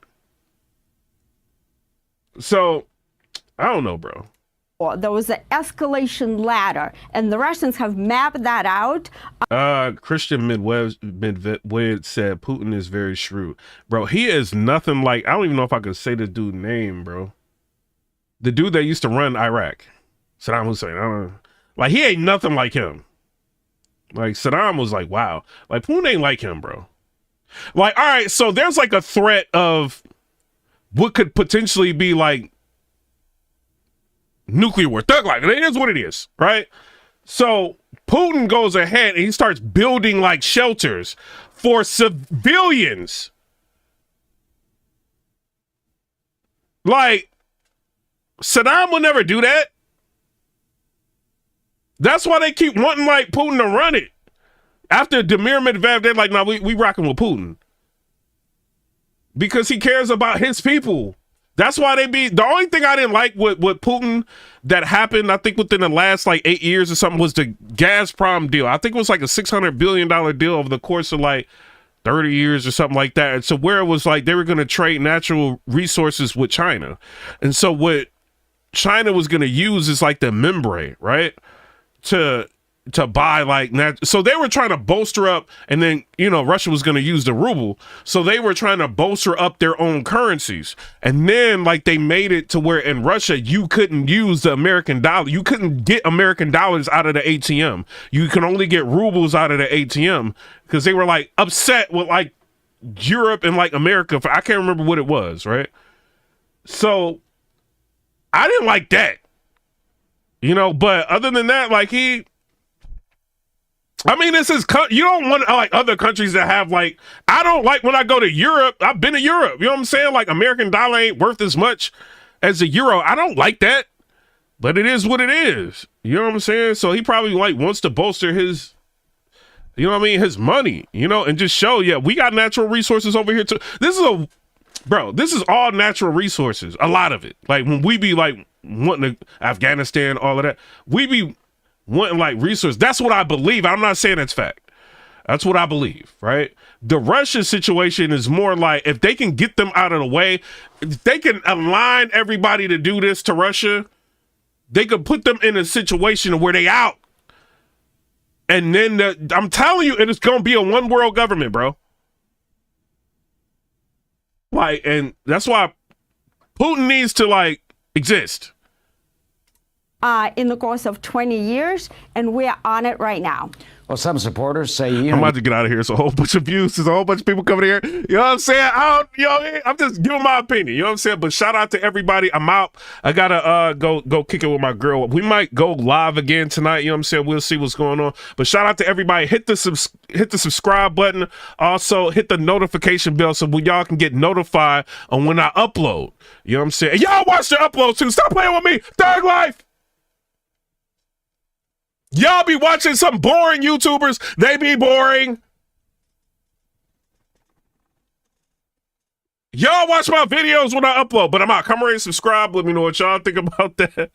So, I don't know, bro. There was an escalation ladder, and the Russians have mapped that out. Christian Midwed said Putin is very shrewd. Bro, he is nothing like, I don't even know if I could say the dude's name, bro. The dude that used to run Iraq, Saddam Hussein. Like, he ain't nothing like him. Like, Saddam was like, wow. Like, Putin ain't like him, bro. Like, all right, so there's like a threat of what could potentially be like nuclear war. Thug life. It is what it is, right? So Putin goes ahead and he starts building like shelters for civilians. Like Saddam will never do that. That's why they keep wanting like Putin to run it. After Dmitry Medvedev, they're like, no, we rocking with Putin. Because he cares about his people. That's why the only thing I didn't like with Putin that happened, I think within the last like 8 years or something, was the Gazprom deal. I think it was like a $600 billion deal over the course of like 30 years or something like that. And so where it was like they were going to trade natural resources with China. And so what China was going to use is like the membrane, right? To buy like so they were trying to bolster up, and then Russia was going to use the ruble, so they were trying to bolster up their own currencies, and then like they made it to where in Russia you couldn't use the American dollar, you couldn't get American dollars out of the ATM, you can only get rubles out of the ATM because they were like upset with like Europe and like America for, I can't remember what it was, right? So I didn't like that, but other than that, like this is, you don't want like other countries that have like, I don't like when I go to Europe, I've been to Europe, you know what I'm saying? Like American dollar ain't worth as much as a euro. I don't like that, but it is what it is. You know what I'm saying? So he probably like wants to bolster his, his money, and just show, we got natural resources over here too. This is all natural resources. A lot of it. Like when we be like wanting to Afghanistan, all of that, we be wanting like resources. That's what I believe. I'm not saying it's fact. That's what I believe, right? The Russia situation is more like if they can get them out of the way, if they can align everybody to do this to Russia, they could put them in a situation where they out. And then I'm telling you, it is going to be a one world government, bro. Like, and that's why Putin needs to like exist. In the course of 20 years, and we're on it right now. Well, some supporters say, I'm about to get out of here. It's a whole bunch of views. There's a whole bunch of people coming here. You know what I'm saying? I'm just giving my opinion. You know what I'm saying? But shout out to everybody. I'm out. I gotta go kick it with my girl. We might go live again tonight. You know what I'm saying? We'll see what's going on. But shout out to everybody. Hit the subscribe button. Also hit the notification bell so y'all can get notified on when I upload. You know what I'm saying? And y'all watch the upload too. Stop playing with me. Thug life. Y'all be watching some boring YouTubers. They be boring. Y'all watch my videos when I upload, but I'm out. Come ready to subscribe. Let me know what y'all think about that.